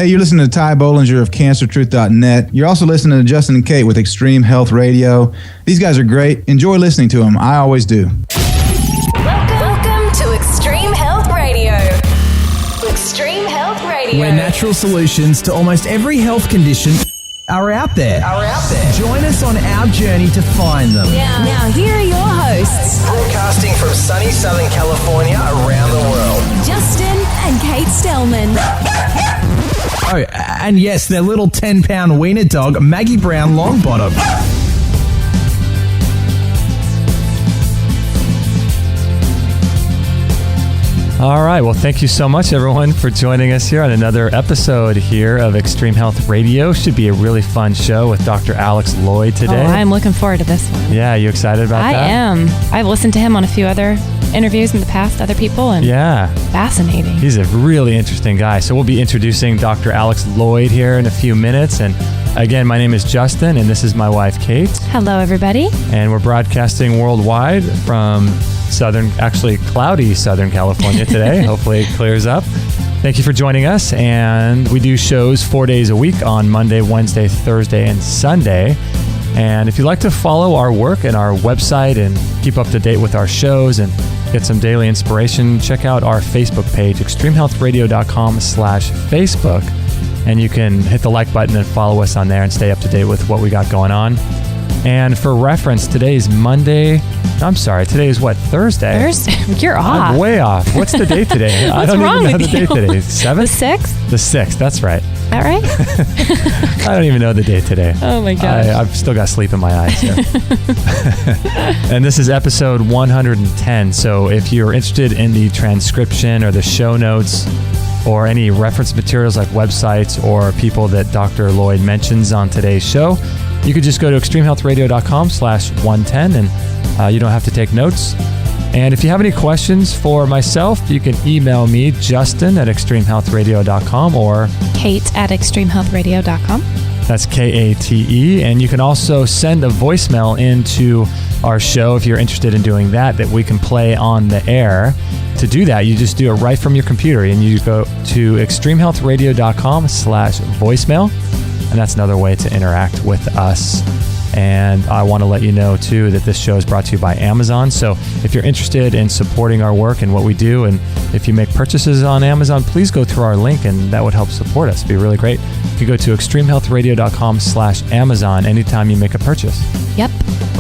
Hey, you're listening to Ty Bollinger of CancerTruth.net. You're also listening to Justin and Kate with Extreme Health Radio. These guys are great. Enjoy listening to them. I always do. Welcome to Extreme Health Radio. Extreme Health Radio. Where natural solutions to almost every health condition are out there. Join us on our journey to find them. Now here are your hosts, Broadcasting from sunny Southern California around the world. Justin and Kate Stellman. Oh, and yes, their little 10-pound wiener dog, Maggie Brown Longbottom. All right. Well, thank you so much, everyone, for joining us here on another episode here of Extreme Health Radio. Should be a really fun show with Dr. Alex Loyd today. Oh, I'm looking forward to this one. Yeah, you excited about that? I am. I've listened to him on a few other interviews in the past, other people, and fascinating. He's a really interesting guy. So we'll be introducing Dr. Alex Loyd here in a few minutes. And again, my name is Justin, and this is my wife, Kate. Hello, everybody. And we're broadcasting worldwide from actually cloudy Southern California today. Hopefully it clears up. Thank you for joining us. And we do shows 4 days a week on Monday, Wednesday, Thursday, and Sunday. And if you'd like to follow our work and our website and keep up to date with our shows and get some daily inspiration, check out our Facebook page, extremehealthradio.com/Facebook. And you can hit the like button and follow us on there and stay up to date with what we got going on. And for reference, today is Monday. I'm sorry, today is what, Thursday? Thursday? You're off. I'm way off. What's the date today? What's I don't wrong even know with the you? date today. 7th? The 6th? The 6th, that's right. All right. I don't even know the date today. Oh my gosh. I've still got sleep in my eyes here. And this is episode 110. So if you're interested in the transcription or the show notes or any reference materials like websites or people that Dr. Loyd mentions on today's show, you could just go to extremehealthradio.com/110 and you don't have to take notes. And if you have any questions for myself, you can email me, Justin at extremehealthradio.com or Kate at extremehealthradio.com. That's Kate. And you can also send a voicemail into our show if you're interested in doing that we can play on the air. To do that, you just do it right from your computer and you go to extremehealthradio.com/voicemail. And that's another way to interact with us. And I want to let you know, too, that this show is brought to you by Amazon. So if you're interested in supporting our work and what we do, and if you make purchases on Amazon, please go through our link, and that would help support us. It'd be really great. You can go to extremehealthradio.com/Amazon anytime you make a purchase. Yep.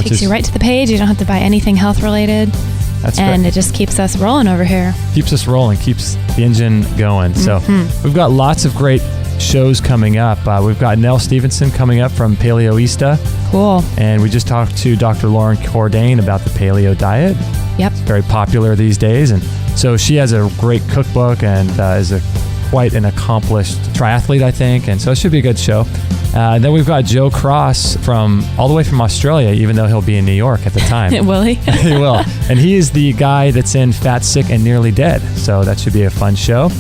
Takes you right to the page. You don't have to buy anything health-related. That's and great. It just keeps us rolling over here. Keeps us rolling, keeps the engine going. So we've got lots of great shows coming up. We've got Nell Stevenson coming up from Paleoista. Cool. And we just talked to Dr. Lauren Cordain about the paleo diet. Yep. It's very popular these days. And so she has a great cookbook and is quite an accomplished triathlete, I think. And so it should be a good show. And then we've got Joe Cross all the way from Australia, even though he'll be in New York at the time. Will he? He will. And he is the guy that's in Fat, Sick, and Nearly Dead. So that should be a fun show.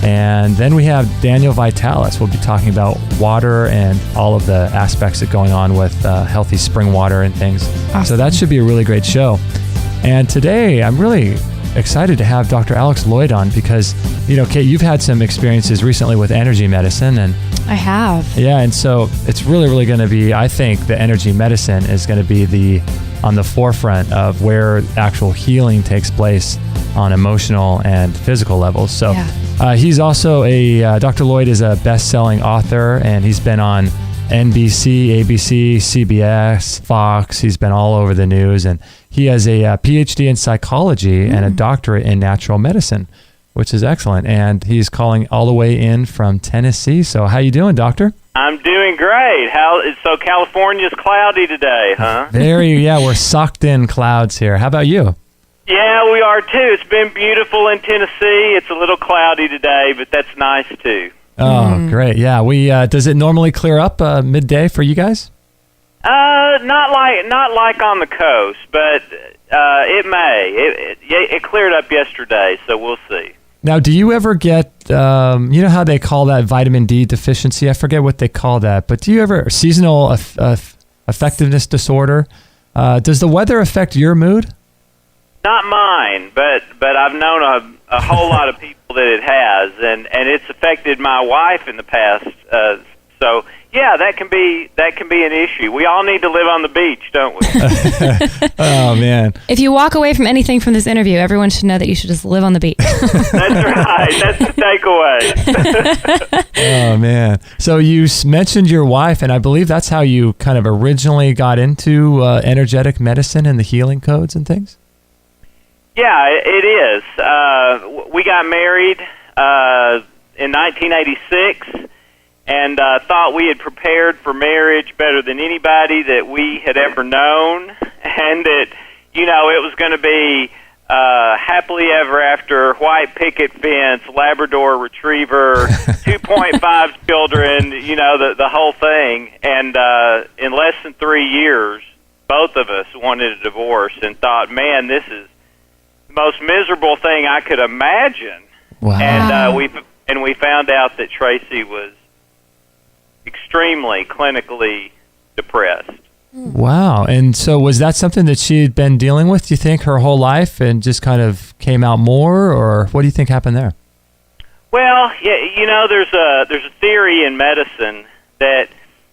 And then we have Daniel Vitalis. We'll be talking about water and all of the aspects that are going on with healthy spring water and things. Awesome. So that should be a really great show. And today, I'm really excited to have Dr. Alex Loyd on because, Kate, you've had some experiences recently with energy medicine. And I have. Yeah, and so it's really, really going to be, I think, the energy medicine is going to be on the forefront of where actual healing takes place on emotional and physical levels. So he's also Dr. Loyd is a best-selling author, and he's been on NBC, ABC, CBS, Fox. He's been all over the news, and he has a PhD in psychology and a doctorate in natural medicine, which is excellent. And he's calling all the way in from Tennessee. So how you doing, doctor? I'm doing great. So California's cloudy today, huh? We're sucked in clouds here. How about you? Yeah, we are too. It's been beautiful in Tennessee. It's a little cloudy today, but that's nice too. Oh, great. Yeah, does it normally clear up midday for you guys? Not like on the coast, but it may. It cleared up yesterday, so we'll see. Now, do you ever get, you know how they call that vitamin D deficiency? I forget what they call that, but do you ever, seasonal effectiveness disorder, does the weather affect your mood? Not mine, but I've known a whole lot of people that it has, and it's affected my wife in the past. So yeah, that can be an issue. We all need to live on the beach, don't we? Oh man! If you walk away from anything from this interview, everyone should know that you should just live on the beach. That's right. That's the takeaway. Oh man! So you mentioned your wife, and I believe that's how you kind of originally got into energetic medicine and the healing codes and things. Yeah, it is. We got married in 1986. And thought we had prepared for marriage better than anybody that we had ever known, and that, it was going to be happily ever after, white picket fence, Labrador Retriever, 2.5 children, the whole thing. And in less than 3 years, both of us wanted a divorce and thought, man, this is the most miserable thing I could imagine. Wow. And we found out that Tracy was extremely clinically depressed. Wow. And so was that something that she had been dealing with, do you think, her whole life and just kind of came out more, or what do you think happened there? Well, there's a theory in medicine that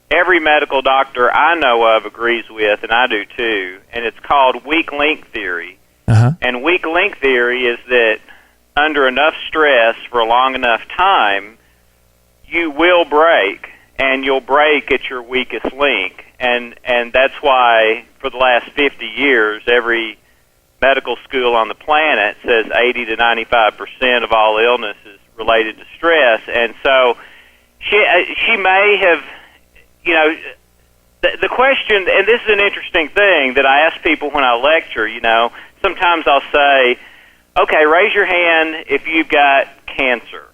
every medical doctor I know of agrees with, and I do too, and it's called weak link theory. Uh-huh. And weak link theory is that under enough stress for a long enough time, you will break, and you'll break at your weakest link. And that's why for the last 50 years, every medical school on the planet says 80 to 95% of all illness is related to stress. And so she may have, the question, and this is an interesting thing that I ask people when I lecture, sometimes I'll say, okay, raise your hand if you've got cancer.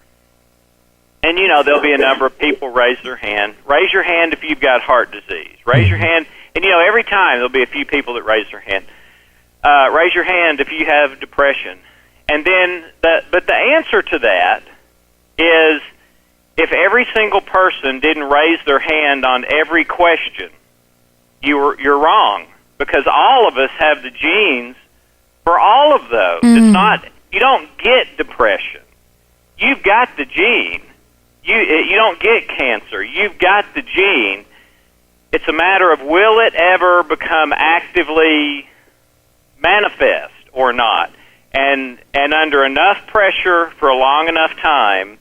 And, there'll be a number of people raise their hand. Raise your hand if you've got heart disease. Raise your hand. And, every time there'll be a few people that raise their hand. Raise your hand if you have depression. And then, but the answer to that is if every single person didn't raise their hand on every question, you're wrong. Because all of us have the genes for all of those. It's not, you don't get depression. You've got the gene. You don't get cancer. You've got the gene. It's a matter of will it ever become actively manifest or not. And under enough pressure for a long enough time,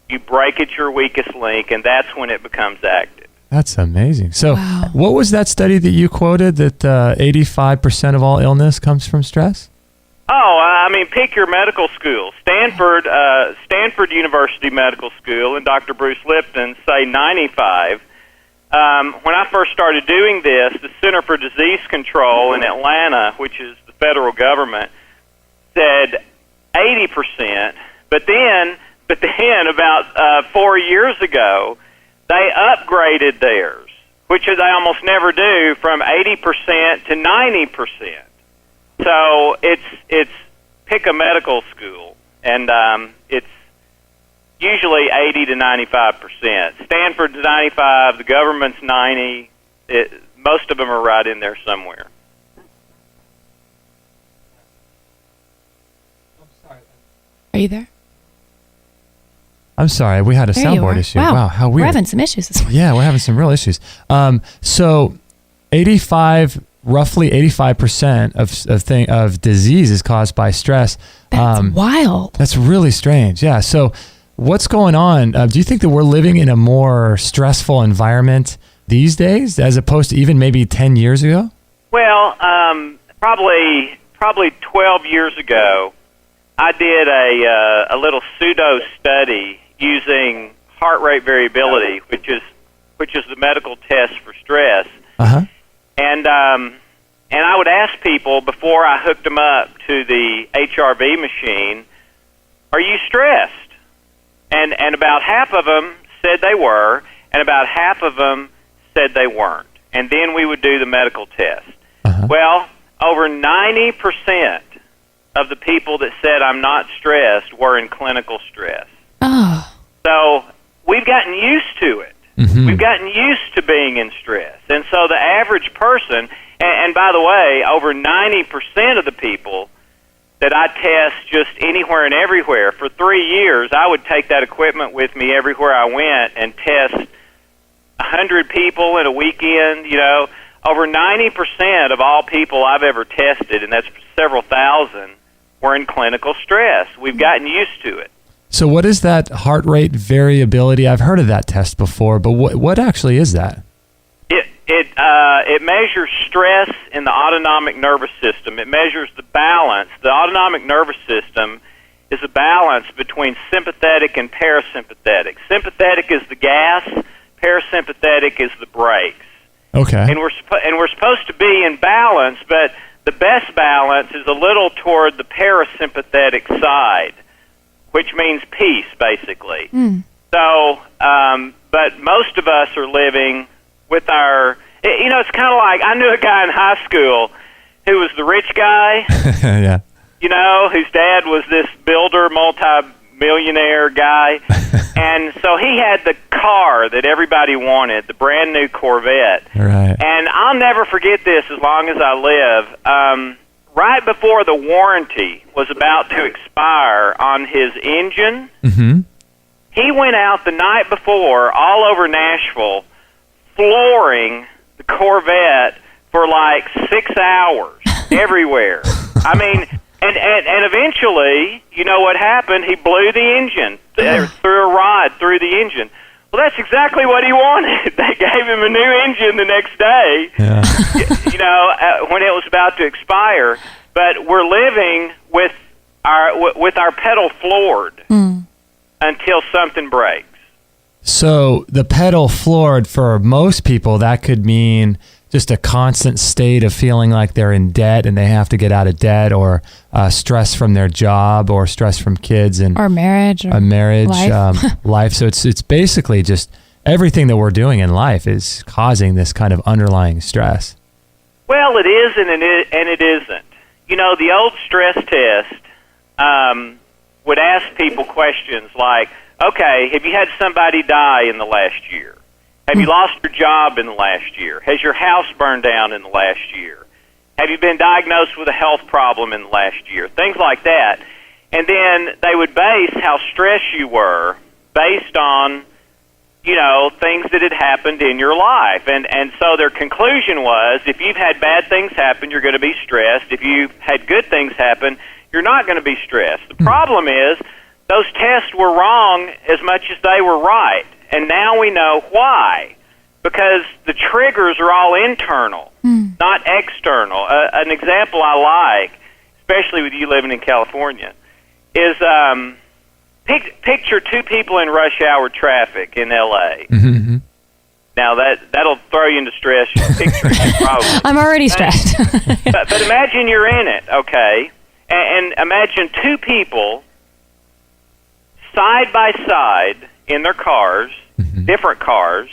you break at your weakest link, and that's when it becomes active. That's amazing. So What was that study that you quoted, that 85% of all illness comes from stress? Pick your medical school. Stanford University Medical School and Dr. Bruce Lipton say 95. When I first started doing this, the Center for Disease Control in Atlanta, which is the federal government, said 80%. But then about 4 years ago, they upgraded theirs, which they almost never do, from 80% to 90%. So it's pick a medical school, and it's usually 80 to 95%. Stanford's 95, the government's 90. Most of them are right in there somewhere. Are you there? I'm sorry, we had a soundboard issue. Wow, how weird. We're having some issues this morning. Yeah, we're having some real issues. So roughly 85% of disease is caused by stress. That's wild. That's really strange. Yeah. So what's going on? Do you think that we're living in a more stressful environment these days as opposed to even maybe 10 years ago? Well, probably 12 years ago, I did a little pseudo study using heart rate variability, which is the medical test for stress. Uh-huh. And I would ask people before I hooked them up to the HRV machine, are you stressed? And about half of them said they were, and about half of them said they weren't. And then we would do the medical test. Uh-huh. Well, over 90% of the people that said I'm not stressed were in clinical stress. Oh. So we've gotten used to it. Mm-hmm. We've gotten used to being in stress. And so the average person, and by the way, over 90% of the people that I test just anywhere and everywhere. For 3 years, I would take that equipment with me everywhere I went and test 100 people in a weekend. Over 90% of all people I've ever tested, and that's several thousand, were in clinical stress. We've gotten used to it. So what is that heart rate variability? I've heard of that test before, but what actually is that? It measures stress in the autonomic nervous system. It measures the balance. The autonomic nervous system is a balance between sympathetic and parasympathetic. Sympathetic is the gas, parasympathetic is the brakes. Okay. And we're supposed to be in balance, but the best balance is a little toward the parasympathetic side, which means peace, basically. So, but most of us are living with our, it's kind of like, I knew a guy in high school who was the rich guy, yeah, whose dad was this builder, multi-millionaire guy, and so he had the car that everybody wanted, the brand new Corvette. Right. And I'll never forget this as long as I live. Right before the warranty was about to expire on his engine, he went out the night before all over Nashville flooring the Corvette for like 6 hours everywhere. I mean, and eventually, you know what happened? He blew the engine, threw a rod through the engine. Well, that's exactly what he wanted. They gave him a new engine the next day, when it was about to expire. But we're living with our pedal floored until something breaks. So the pedal floored, for most people, that could mean just a constant state of feeling like they're in debt and they have to get out of debt, or stress from their job, or stress from kids, or marriage, life. So it's basically just everything that we're doing in life is causing this kind of underlying stress. Well, it is and it isn't. The old stress test would ask people questions like, okay, have you had somebody die in the last year? Have you lost your job in the last year? Has your house burned down in the last year? Have you been diagnosed with a health problem in the last year? Things like that. And then they would base how stressed you were based on, things that had happened in your life. And so their conclusion was, if you've had bad things happen, you're going to be stressed. If you've had good things happen, you're not going to be stressed. The problem is those tests were wrong as much as they were right. And now we know why. Because the triggers are all internal, not external. An example I like, especially with you living in California, is picture two people in rush hour traffic in L.A. Mm-hmm. Now, that'll throw you into stress. Picturing it, probably. I'm already stressed. but imagine you're in it, okay? And imagine two people side by side in their cars, different cars,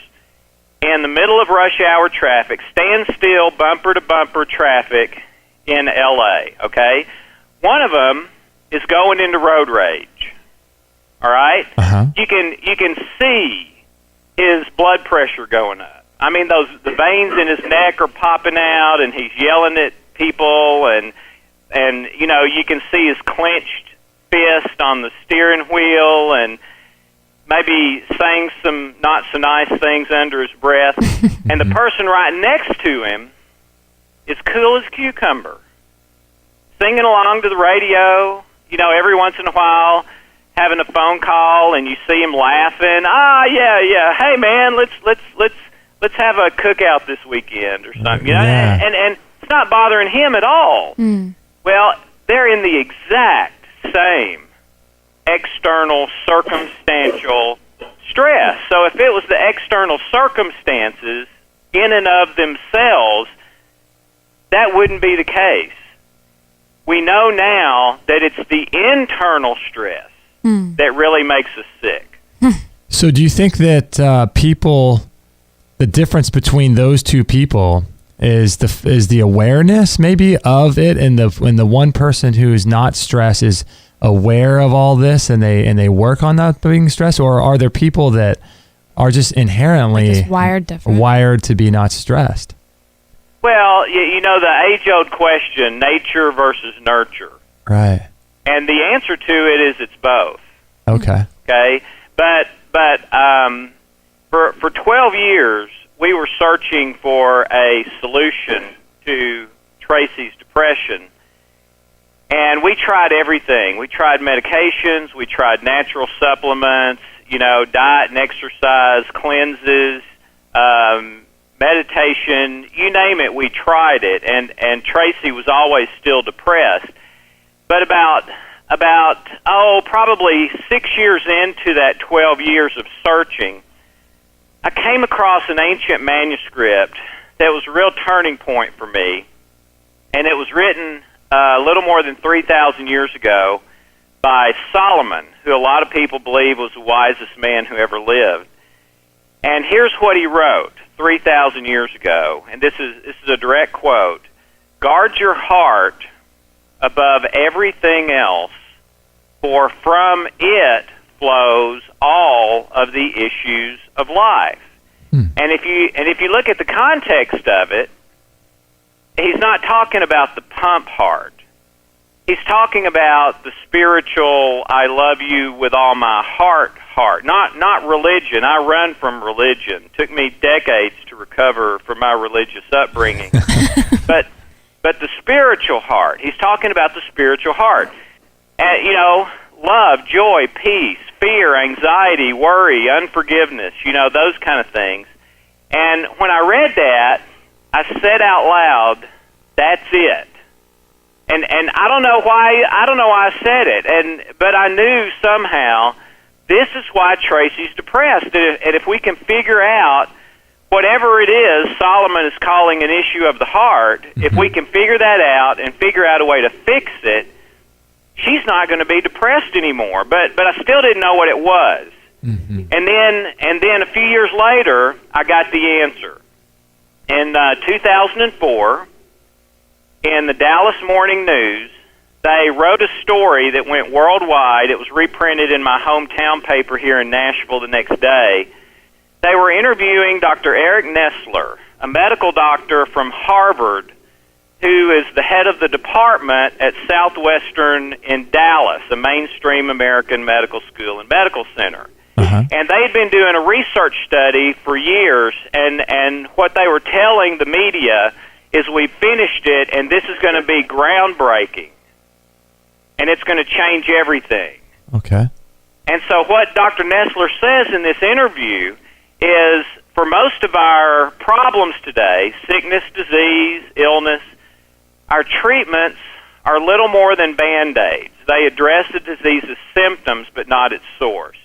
in the middle of rush hour traffic, standstill, bumper-to-bumper traffic in L.A., okay? One of them is going into road rage, all right? Uh-huh. You can see his blood pressure going up. I mean, the veins in his neck are popping out, and he's yelling at people, and you can see his clenched fist on the steering wheel, and maybe saying some not so nice things under his breath. And the person right next to him is cool as cucumber, singing along to the radio, every once in a while having a phone call, and you see him laughing. Yeah. Hey man, let's have a cookout this weekend or something. Yeah. And it's not bothering him at all. Well, they're in the exact same external circumstantial stress. So if it was the external circumstances in and of themselves, that wouldn't be the case. We know now that it's the internal stress that really makes us sick. So do you think that the difference between those two people is the awareness maybe of it, and the one person who is not stressed is aware of all this and they work on not being stressed, or are there people that are just inherently wired to be not stressed? Well, the age-old question, nature versus nurture. Right. And the answer to it is it's both. Okay. Okay? But for 12 years, we were searching for a solution to Tracy's depression. And we tried everything. We tried medications. We tried natural supplements, diet and exercise, cleanses, meditation, you name it, we tried it. And Tracy was always still depressed. But probably 6 years into that 12 years of searching, I came across an ancient manuscript that was a real turning point for me. And it was written a little more than 3,000 years ago by Solomon, who a lot of people believe was the wisest man who ever lived. And here's what he wrote 3,000 years ago, and this is a direct quote: "Guard your heart above everything else, for from it flows all of the issues of life." And if you look at the context of it, he's not talking about the pump heart. He's talking about the spiritual, I love you with all my heart, not religion. I run from religion. It took me decades to recover from my religious upbringing. but the spiritual heart, he's talking about the spiritual heart. Love, joy, peace, fear, anxiety, worry, unforgiveness, those kind of things. And when I read that, I said out loud, that's it. And I don't know why I said it, but I knew somehow this is why Tracy's depressed. And if we can figure out whatever it is Solomon is calling an issue of the heart, if we can figure that out and figure out a way to fix it, she's not going to be depressed anymore. But I still didn't know what it was. And then a few years later, I got the answer. In 2004, in the Dallas Morning News, they wrote a story that went worldwide. It was reprinted in my hometown paper here in Nashville the next day. They were interviewing Dr. Eric Nestler, a medical doctor from Harvard, who is the head of the department at Southwestern in Dallas, a mainstream American medical school and medical center. And they had been doing a research study for years, and what they were telling the media is we finished it, and this is going to be groundbreaking, and it's going to change everything. Okay. And so what Dr. Nestler says in this interview is, for most of our problems today, sickness, disease, illness, our treatments are little more than Band-Aids. They address the disease's symptoms, but not its source.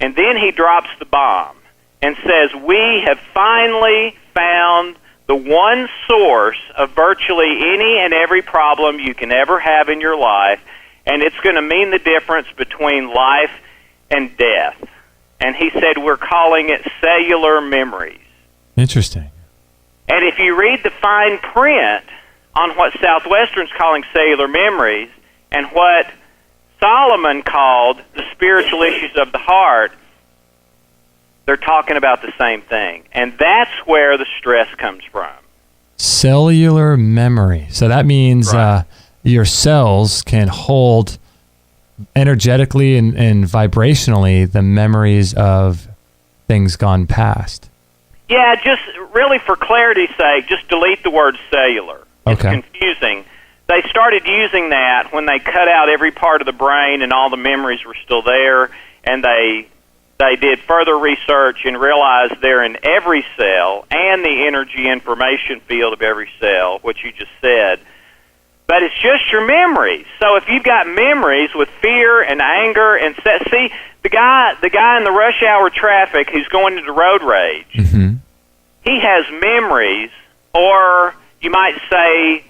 And then he drops the bomb and says, we have finally found the one source of virtually any and every problem you can ever have in your life, and it's going to mean the difference between life and death. And he said, we're calling it cellular memories. Interesting. And if you read the fine print on what Southwestern's calling cellular memories and what Solomon called the spiritual issues of the heart, they're talking about the same thing. And that's where the stress comes from. Cellular memory. So that means your cells can hold energetically and vibrationally the memories of things gone past. Yeah, just really for clarity's sake, just delete the word cellular. Okay. It's confusing. They started using that when they cut out every part of the brain and all the memories were still there, and they did further research and realized they're in every cell and the energy information field of every cell, which you just said. But it's just your memories. So if you've got memories with fear and anger and see the guy in the rush hour traffic who's going into road rage, he has memories, or you might say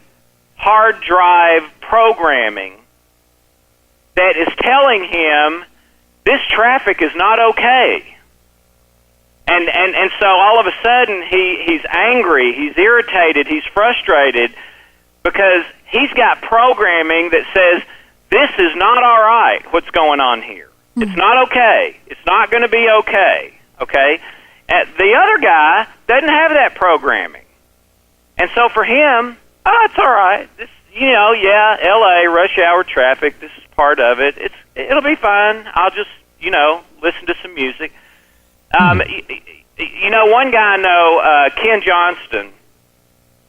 hard drive programming that is telling him this traffic is not okay. And so all of a sudden he's angry, he's irritated, he's frustrated because he's got programming that says this is not all right, what's going on here. It's not okay. It's not going to be okay. Okay? The other guy doesn't have that programming. And so for him, it's all right. LA, rush hour traffic, this is part of it. It'll be fine. I'll just, listen to some music. One guy I know, Ken Johnston,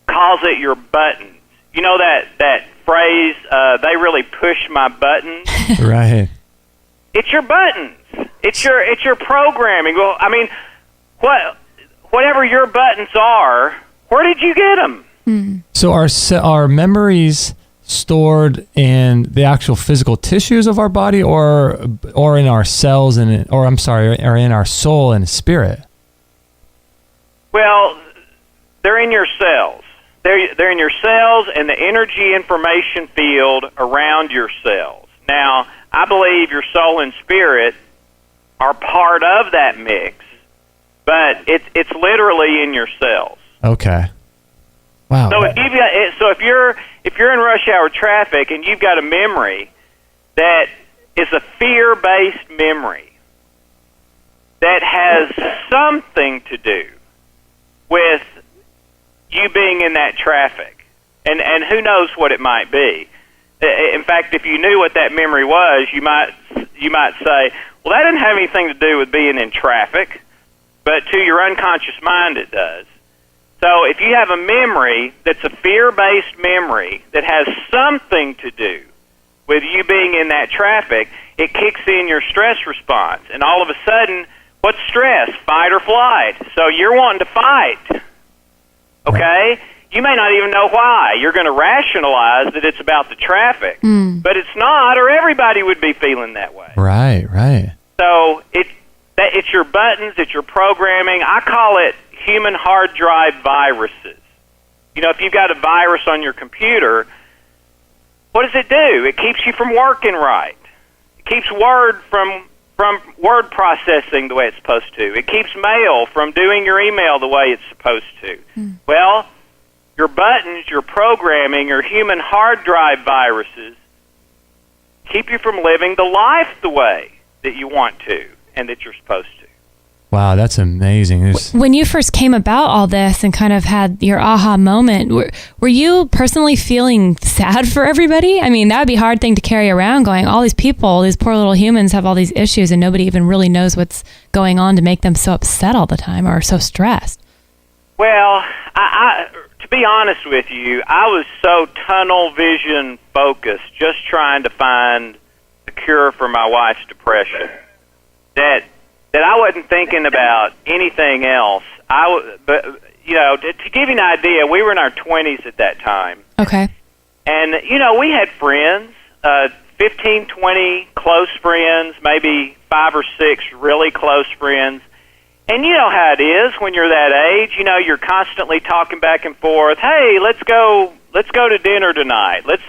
calls it your buttons. You know that phrase, they really push my buttons? Right. It's your buttons. It's your programming. Well, I mean, whatever your buttons are, where did you get them? So are memories stored in the actual physical tissues of our body, or in our cells, or in our soul and spirit? Well, they're in your cells. They're in your cells and the energy information field around your cells. Now, I believe your soul and spirit are part of that mix, but it's literally in your cells. Okay. Wow. So if you're in rush hour traffic and you've got a memory that is a fear-based memory that has something to do with you being in that traffic, and who knows what it might be. In fact, if you knew what that memory was, you might say, well, that didn't have anything to do with being in traffic, but to your unconscious mind it does. So if you have a memory that's a fear-based memory that has something to do with you being in that traffic, it kicks in your stress response. And all of a sudden, what's stress? Fight or flight. So you're wanting to fight. Okay? You may not even know why. You're going to rationalize that it's about the traffic. But it's not, or everybody would be feeling that way. Right. So it's your buttons, it's your programming. I call it human hard drive viruses. If you've got a virus on your computer, what does it do? It keeps you from working right. It keeps Word from word processing the way it's supposed to. It keeps mail from doing your email the way it's supposed to. Well, your buttons, your programming, your human hard drive viruses keep you from living the life the way that you want to and that you're supposed to. Wow, that's amazing. When you first came about all this and kind of had your aha moment, were you personally feeling sad for everybody? I mean, that would be a hard thing to carry around, going, all these people, these poor little humans have all these issues and nobody even really knows what's going on to make them so upset all the time or so stressed. Well, to be honest with you, I was so tunnel vision focused, just trying to find a cure for my wife's depression, that I wasn't thinking about anything else. But to give you an idea, we were in our 20s at that time. Okay. And, we had friends, 15, 20 close friends, maybe 5 or 6 really close friends. And you know how it is when you're that age. You're constantly talking back and forth. Hey, let's go to dinner tonight. Let's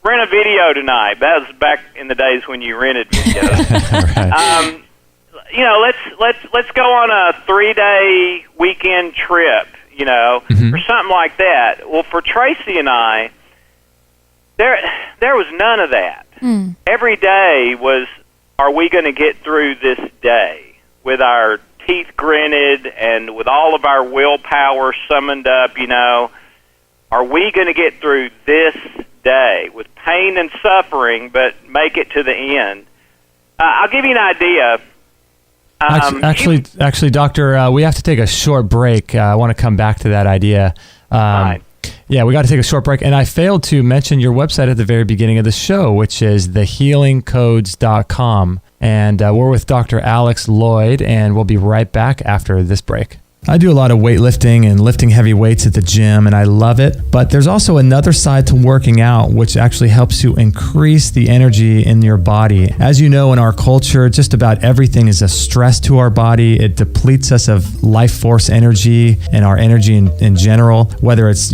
rent a video tonight. That was back in the days when you rented videos. Right. Let's go on a 3-day weekend trip, or something like that. Well, for Tracy and I, there was none of that. Every day was, are we going to get through this day with our teeth gritted and with all of our willpower summoned up, are we going to get through this day with pain and suffering, but make it to the end? I'll give you an idea. Actually, Doctor, we have to take a short break. I want to come back to that idea. Right. Yeah, we got to take a short break. And I failed to mention your website at the very beginning of the show, which is thehealingcodes.com. And we're with Dr. Alex Loyd, and we'll be right back after this break. I do a lot of weightlifting and lifting heavy weights at the gym, and I love it. But there's also another side to working out, which actually helps you increase the energy in your body. As you know, in our culture, just about everything is a stress to our body. It depletes us of life force energy and our energy in general, whether it's,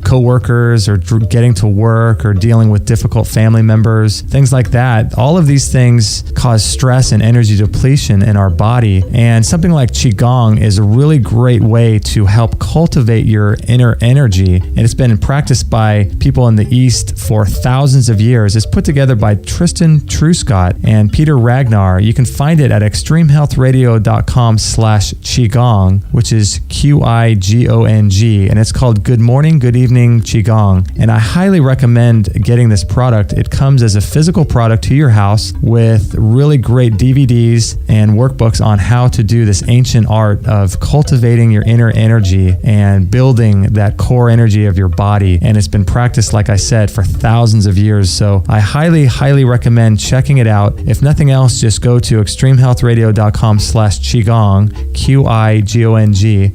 coworkers or getting to work or dealing with difficult family members, things like that. All of these things cause stress and energy depletion in our body. And something like Qigong is a really great great way to help cultivate your inner energy. And it's been practiced by people in the East for thousands of years. It's put together by Tristan Truscott and Peter Ragnar. You can find it at extremehealthradio.com/Qigong, which is Qigong. And it's called Good Morning, Good Evening Qigong. And I highly recommend getting this product. It comes as a physical product to your house with really great DVDs and workbooks on how to do this ancient art of cultivating your inner energy and building that core energy of your body. And it's been practiced, like I said, for thousands of years. So I highly, highly recommend checking it out. If nothing else, just go to extremehealthradio.com/Qigong, Qigong,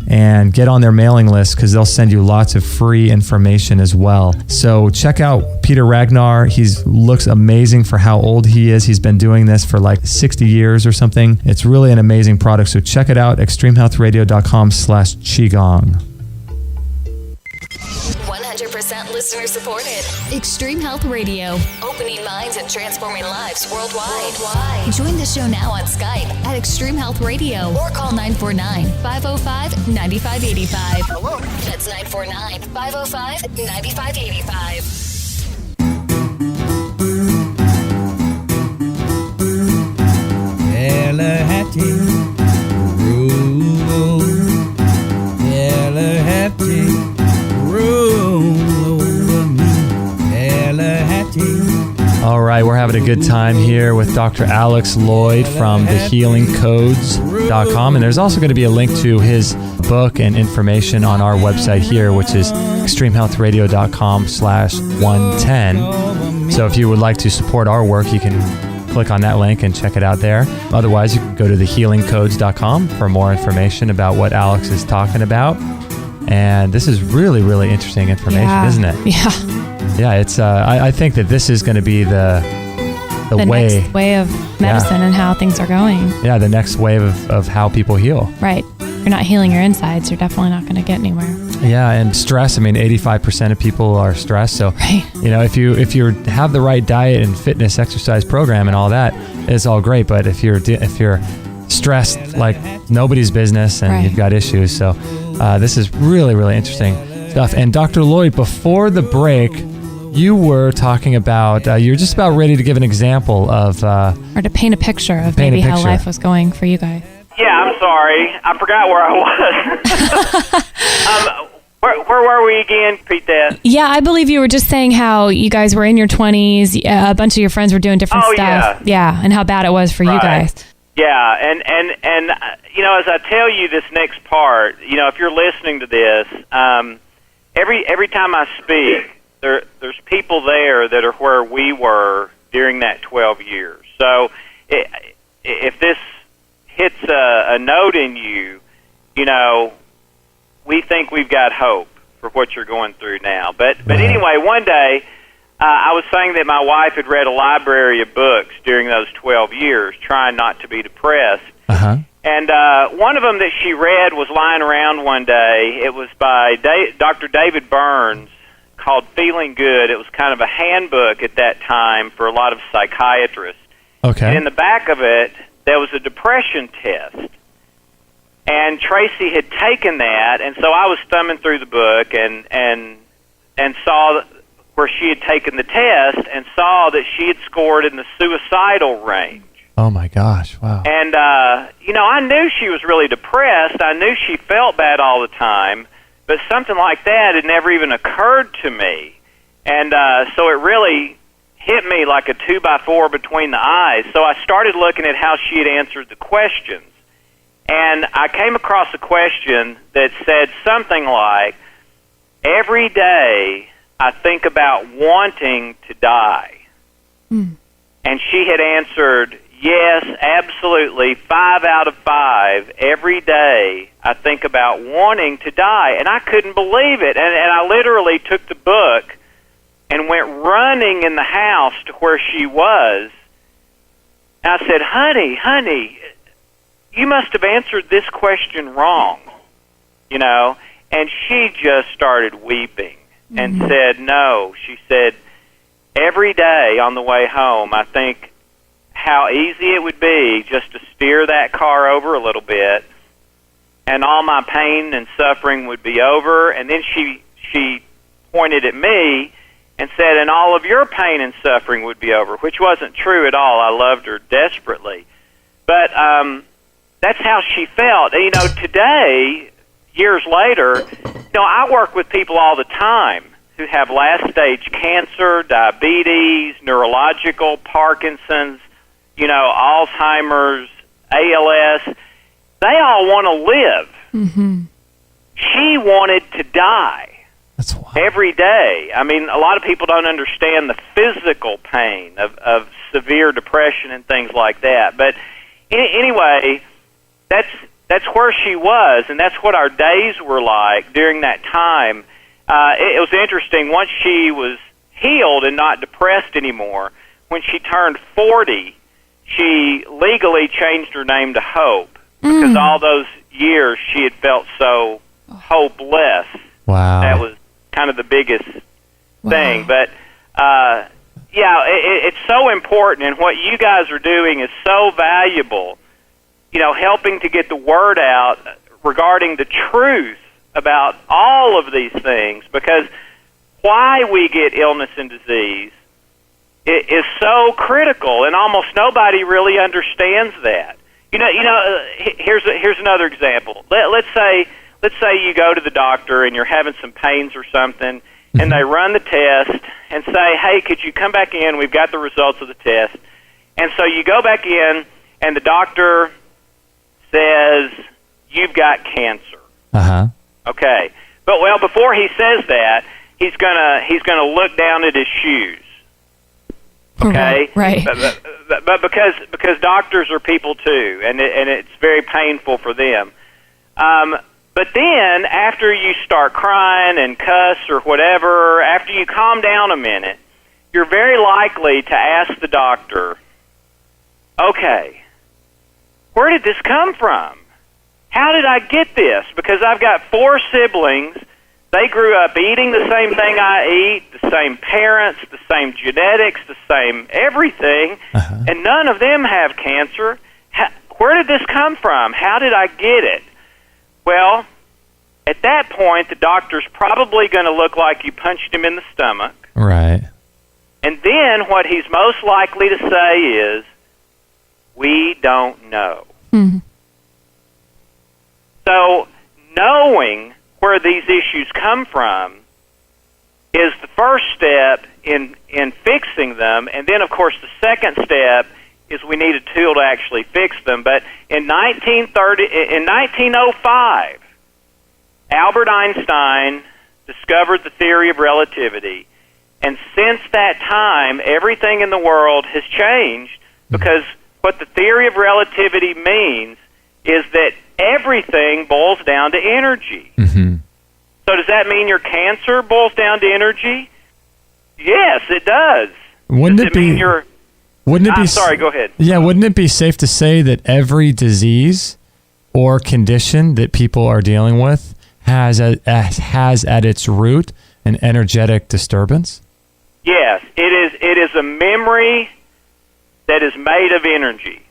and get on their mailing list because they'll send you lots of free information as well. So check out Peter Ragnar. He looks amazing for how old he is. He's been doing this for like 60 years or something. It's really an amazing product. So check it out, extremehealthradio.com/Qigong. 100% listener supported. Extreme Health Radio. Opening minds and transforming lives worldwide. Join the show now on Skype at Extreme Health Radio or call 949-505-9585. Hello. That's 949-505-9585. All right, we're having a good time here with Dr. Alex Loyd from thehealingcodes.com. And there's also going to be a link to his book and information on our website here, which is extremehealthradio.com/110. So if you would like to support our work, you can click on that link and check it out there. Otherwise, you can go to thehealingcodes.com for more information about what Alex is talking about. And this is really, really interesting information, isn't it? Yeah. Yeah, it's. I think that this is going to be the way, next way of medicine and how things are going. Yeah, the next wave of how people heal. Right. If you're not healing your insides, you're definitely not going to get anywhere. Yeah, and stress. I mean, 85% of people are stressed. So, you know, if you have the right diet and fitness, exercise program, and all that, it's all great. But if you're stressed like nobody's business and you've got issues, so this is really, really interesting stuff. And Dr. Loyd, before the break, you were talking about, you're just about ready to give an example of... or to paint a picture of maybe how life was going for you guys. Yeah, I'm sorry. I forgot where I was. Where were we again? Repeat that. Yeah, I believe you were just saying how you guys were in your 20s, a bunch of your friends were doing different stuff. Yeah, and how bad it was for you guys. Yeah, and you know, as I tell you this next part, you know, if you're listening to this, every time I speak, there's people there that are where we were during that 12 years. So if this hits a note in you, you know, we think we've got hope for what you're going through now. But anyway, one day I was saying that my wife had read a library of books during those 12 years, trying not to be depressed. And one of them that she read was lying around one day. It was by Dr. David Burns, called Feeling Good. It was kind of a handbook at that time for a lot of psychiatrists. Okay. And in the back of it, there was a depression test. And Tracy had taken that, and so I was thumbing through the book and saw where she had taken the test and saw that she had scored in the suicidal range. Oh, my gosh. Wow. And, you know, I knew she was really depressed. I knew she felt bad all the time. But something like that had never even occurred to me. And so it really hit me like a 2x4 between the eyes. So I started looking at how she had answered the questions. And I came across a question that said something like, every day I think about wanting to die. And she had answered, yes, absolutely, 5 out of 5. Every day I think about wanting to die. And I couldn't believe it. And I literally took the book and went running in the house to where she was. And I said, honey, you must have answered this question wrong, you know. And she just started weeping and said, no. She said, every day on the way home I think how easy it would be just to steer that car over a little bit and all my pain and suffering would be over. And then she pointed at me and said, and all of your pain and suffering would be over, which wasn't true at all. I loved her desperately. But that's how she felt. And, today, years later, I work with people all the time who have last-stage cancer, diabetes, neurological, Parkinson's, Alzheimer's, ALS. They all want to live. Mm-hmm. She wanted to die. That's wild. Every day. I mean, a lot of people don't understand the physical pain of severe depression and things like that. But anyway, that's where she was, and that's what our days were like during that time. It was interesting. Once she was healed and not depressed anymore, when she turned 40, she legally changed her name to Hope, because all those years she had felt so hopeless. Wow. That was kind of the biggest thing. But, it's so important, and what you guys are doing is so valuable, helping to get the word out regarding the truth about all of these things, because why we get illness and disease is so critical, and almost nobody really understands that. Here's another example. Let's say you go to the doctor and you're having some pains or something, and they run the test and say, hey, could you come back in? We've got the results of the test. And so you go back in, and the doctor says, you've got cancer. Uh-huh. Okay. But, before he says that, he's gonna look down at his shoes. Okay? Right. But because doctors are people too, and it's very painful for them. But then, after you start crying and cuss or whatever, after you calm down a minute, you're very likely to ask the doctor, okay, where did this come from? How did I get this? Because I've got 4 siblings. They grew up eating the same thing I eat, the same parents, the same genetics, the same everything, and none of them have cancer. Where did this come from? How did I get it? Well, at that point, the doctor's probably going to look like you punched him in the stomach. Right. And then what he's most likely to say is, we don't know. Mm-hmm. So knowing where these issues come from is the first step in fixing them. And then, of course, the second step is we need a tool to actually fix them. But in 1905, Albert Einstein discovered the theory of relativity. And since that time, everything in the world has changed, because what the theory of relativity means is that everything boils down to energy. Mm-hmm. So does that mean your cancer boils down to energy? Yes, it does. Wouldn't it be? Sorry, go ahead. Yeah, wouldn't it be safe to say that every disease or condition that people are dealing with has at its root an energetic disturbance? Yes, it is a memory that is made of energy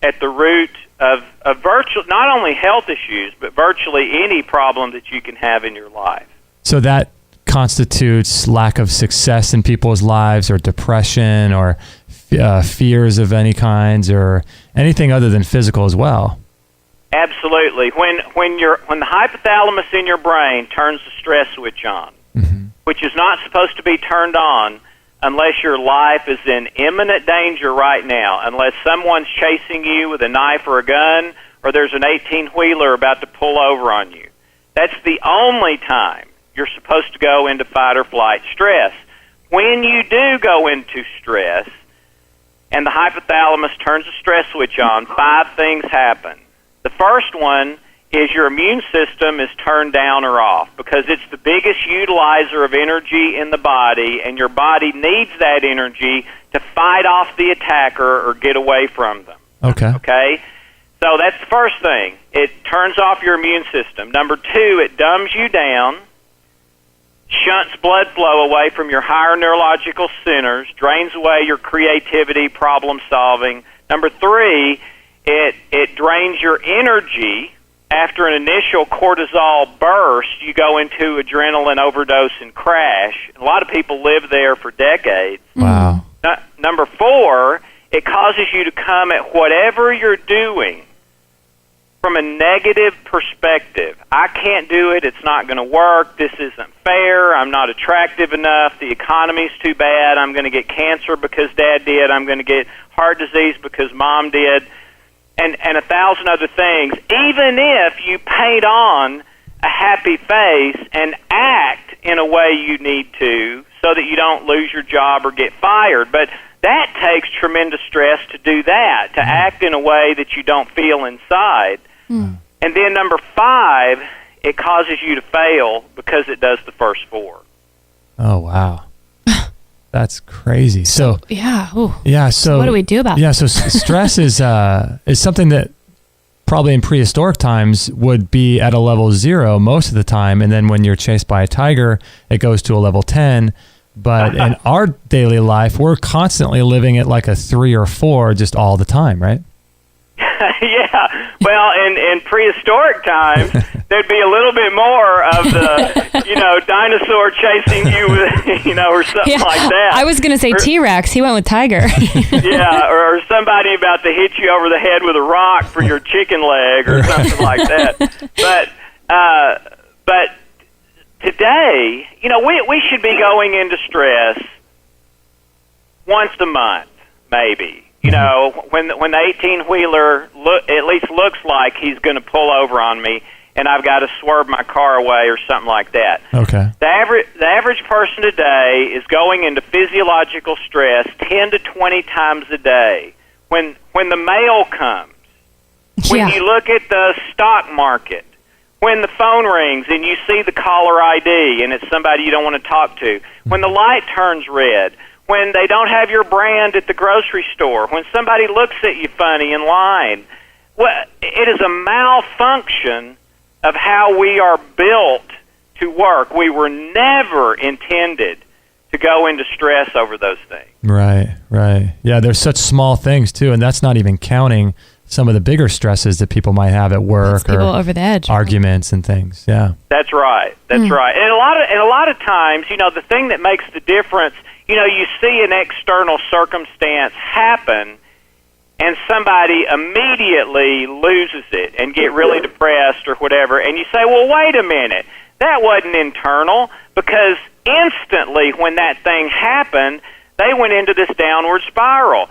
at the root of virtual, not only health issues, but virtually any problem that you can have in your life. So that constitutes lack of success in people's lives, or depression, or fears of any kinds, or anything other than physical as well. Absolutely. When the hypothalamus in your brain turns the stress switch on, which is not supposed to be turned on unless your life is in imminent danger right now, unless someone's chasing you with a knife or a gun, or there's an 18-wheeler about to pull over on you. That's the only time you're supposed to go into fight or flight stress. When you do go into stress and the hypothalamus turns the stress switch on, 5 things happen. The first one is your immune system is turned down or off, because it's the biggest utilizer of energy in the body, and your body needs that energy to fight off the attacker or get away from them. Okay? So that's the first thing. It turns off your immune system. Number 2, it dumbs you down, shunts blood flow away from your higher neurological centers, drains away your creativity, problem solving. Number 3, it drains your energy after an initial cortisol burst, you go into adrenaline overdose and crash. A lot of people live there for decades. Wow. Number 4, it causes you to come at whatever you're doing from a negative perspective. I can't do it. It's not going to work. This isn't fair. I'm not attractive enough. The economy's too bad. I'm going to get cancer because Dad did. I'm going to get heart disease because Mom did, and 1,000 other things. Even if you paint on a happy face and act in a way you need to so that you don't lose your job or get fired. But that takes tremendous stress to do that, to act in a way that you don't feel inside. And then number 5, it causes you to fail because it does the first 4. Oh, wow. That's crazy. So yeah. Ooh. Yeah. So what do we do about that? Yeah. So stress is something that probably in prehistoric times would be at a level 0 most of the time. And then when you're chased by a tiger, it goes to a level 10. But in our daily life, we're constantly living at like a 3 or 4 just all the time, right? Yeah. Well, in prehistoric times, there'd be a little bit more of the, dinosaur chasing you with, or something like that. I was going to say T-Rex. He went with tiger. Yeah, or somebody about to hit you over the head with a rock for your chicken leg or something like that. But today, we should be going into stress once a month, maybe. When the 18-wheeler at least looks like he's going to pull over on me, and I've got to swerve my car away or something like that. Okay. The average person today is going into physiological stress 10 to 20 times a day. When the mail comes, when you look at the stock market, when the phone rings and you see the caller ID and it's somebody you don't want to talk to, when the light turns red, when they don't have your brand at the grocery store, when somebody looks at you funny in line. Well, it is a malfunction of how we are built to work. We were never intended to go into stress over those things. Right. Yeah, there's such small things, too, and that's not even counting some of the bigger stresses that people might have at work or over the edge, arguments and things. Yeah. That's right. Right. And a lot of times, the thing that makes the difference, you see an external circumstance happen and somebody immediately loses it and get really depressed or whatever, and you say, well, wait a minute, that wasn't internal, because instantly when that thing happened, they went into this downward spiral.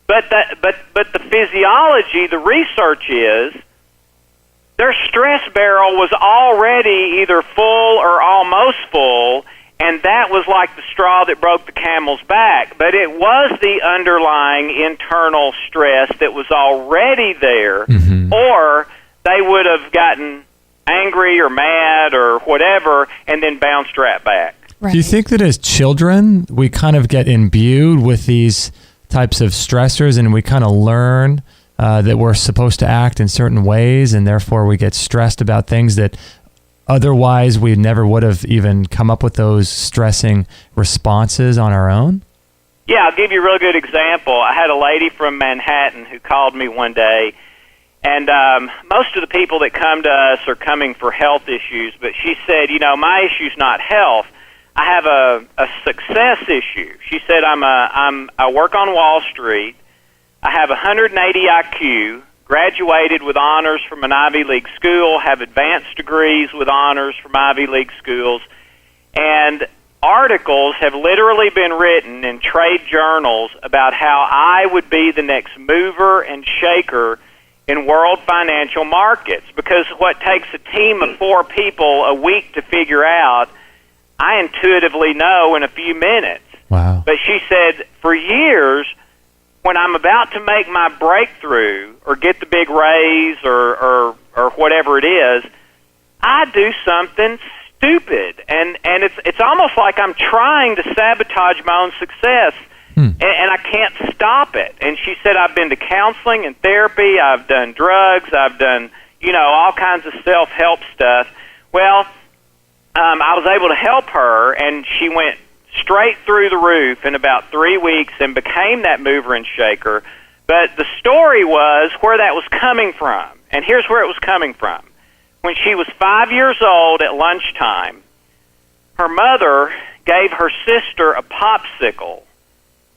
But the physiology, the research is, their stress barrel was already either full or almost full, and that was like the straw that broke the camel's back. But it was the underlying internal stress that was already there, or they would have gotten angry or mad or whatever and then bounced right back. Right. Do you think that as children, we kind of get imbued with these types of stressors and we kind of learn that we're supposed to act in certain ways, and therefore we get stressed about things that otherwise we never would have even come up with those stressing responses on our own? Yeah, I'll give you a real good example. I had a lady from Manhattan who called me one day, and most of the people that come to us are coming for health issues, but she said, my issue's not health. I have a success issue. She said, I work on Wall Street. I have 180 IQ, graduated with honors from an Ivy League school, have advanced degrees with honors from Ivy League schools, and articles have literally been written in trade journals about how I would be the next mover and shaker in world financial markets, because what takes a team of 4 people a week to figure out, I intuitively know in a few minutes. Wow. But she said, for years, when I'm about to make my breakthrough or get the big raise or whatever it is, I do something stupid. And it's almost like I'm trying to sabotage my own success, and I can't stop it. And she said, I've been to counseling and therapy, I've done drugs, I've done, all kinds of self-help stuff. Well, I was able to help her, and she went straight through the roof in about 3 weeks and became that mover and shaker. But the story was where that was coming from. And here's where it was coming from. when she was 5 years old at lunchtime, her mother gave her sister a popsicle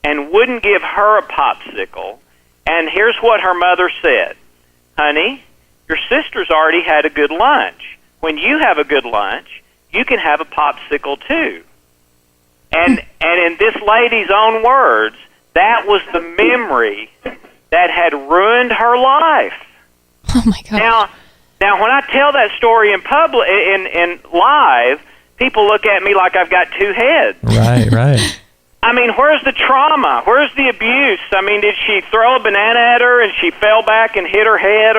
and wouldn't give her a popsicle. And here's what her mother said: "Honey, your sister's already had a good lunch. When you have a good lunch, you can have a popsicle too." And in this lady's own words, that was the memory that had ruined her life. Oh my God. Now, when I tell that story in public, in live, people look at me like I've got two heads. Right. I mean, where's the trauma? Where's the abuse? I mean, did she throw a banana at her and she fell back and hit her head?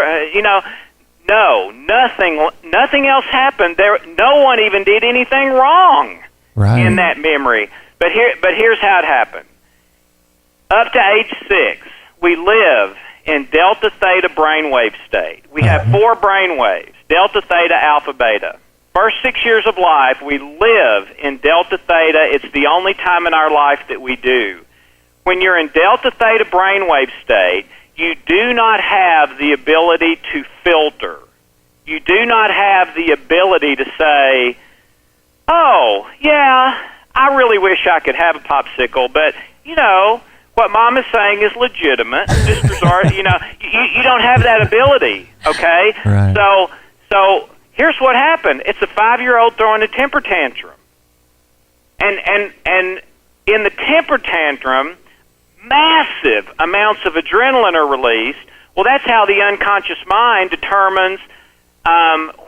No, nothing else happened. No one even did anything wrong in that memory. But here's how it happened. Up to age 6, we live in delta theta brainwave state. We have 4 brainwaves: delta, theta, alpha, beta. First 6 years of life, we live in delta theta. It's the only time in our life that we do. When you're in delta theta brainwave state, you do not have the ability to filter. You do not have the ability to say, "Oh, yeah, I really wish I could have a popsicle, but, what Mom is saying is legitimate. Sisters are, you don't have that ability, okay?" Right. So here's what happened. It's a 5-year-old throwing a temper tantrum. And in the temper tantrum, massive amounts of adrenaline are released. Well, that's how the unconscious mind determines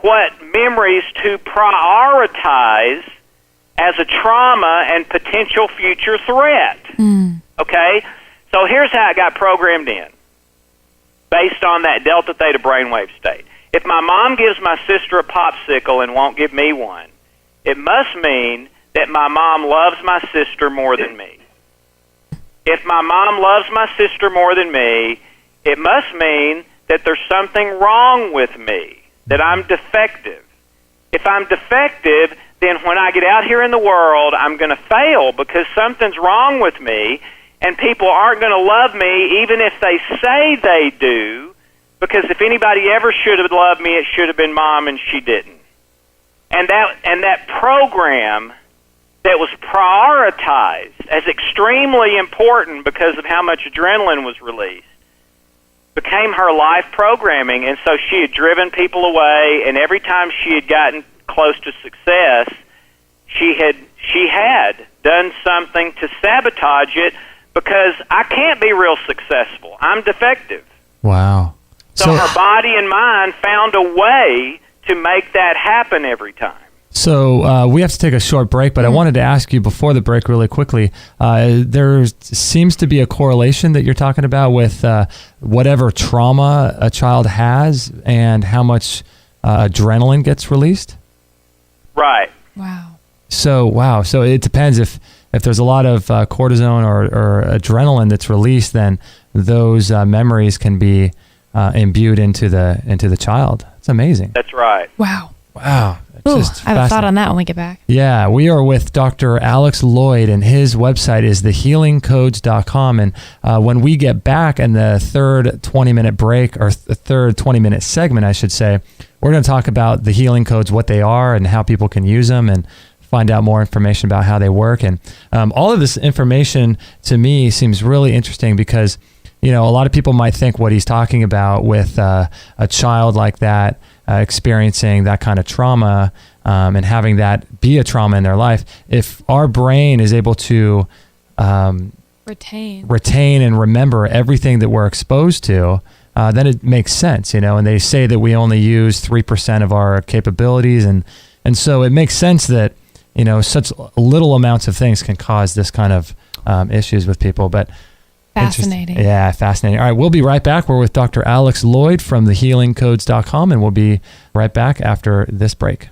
what memories to prioritize as a trauma and potential future threat. Okay? So here's how it got programmed in, based on that delta theta brainwave state. If my mom gives my sister a popsicle and won't give me one, it must mean that my mom loves my sister more than me. If my mom loves my sister more than me, it must mean that there's something wrong with me, that I'm defective. If I'm defective, then when I get out here in the world, I'm going to fail because something's wrong with me, and people aren't going to love me even if they say they do, because if anybody ever should have loved me, it should have been Mom, and she didn't. And that program that was prioritized as extremely important because of how much adrenaline was released became her life programming. And so she had driven people away, and every time she had gotten close to success, she had done something to sabotage it, because I can't be real successful. I'm defective. Wow. So her body and mind found a way to make that happen every time. So we have to take a short break, but I wanted to ask you before the break really quickly, there seems to be a correlation that you're talking about with whatever trauma a child has and how much adrenaline gets released? Right. Wow. So it depends if there's a lot of cortisone or adrenaline that's released, then those memories can be imbued into the child. It's amazing. That's right. Wow. Ooh, I have a thought on that when we get back. Yeah, we are with Dr. Alex Loyd, and his website is thehealingcodes.com. And when we get back in the third 20-minute break, or the third 20-minute segment, I should say, we're going to talk about the healing codes, what they are, and how people can use them, and find out more information about how they work. And all of this information to me seems really interesting because, a lot of people might think what he's talking about with a child like that experiencing that kind of trauma and having that be a trauma in their life. If our brain is able to retain and remember everything that we're exposed to, then it makes sense, and they say that we only use 3% of our capabilities. And so it makes sense that, such little amounts of things can cause this kind of issues with people. But fascinating. Yeah, fascinating. All right, we'll be right back. We're with Dr. Alex Loyd from thehealingcodes.com, and we'll be right back after this break.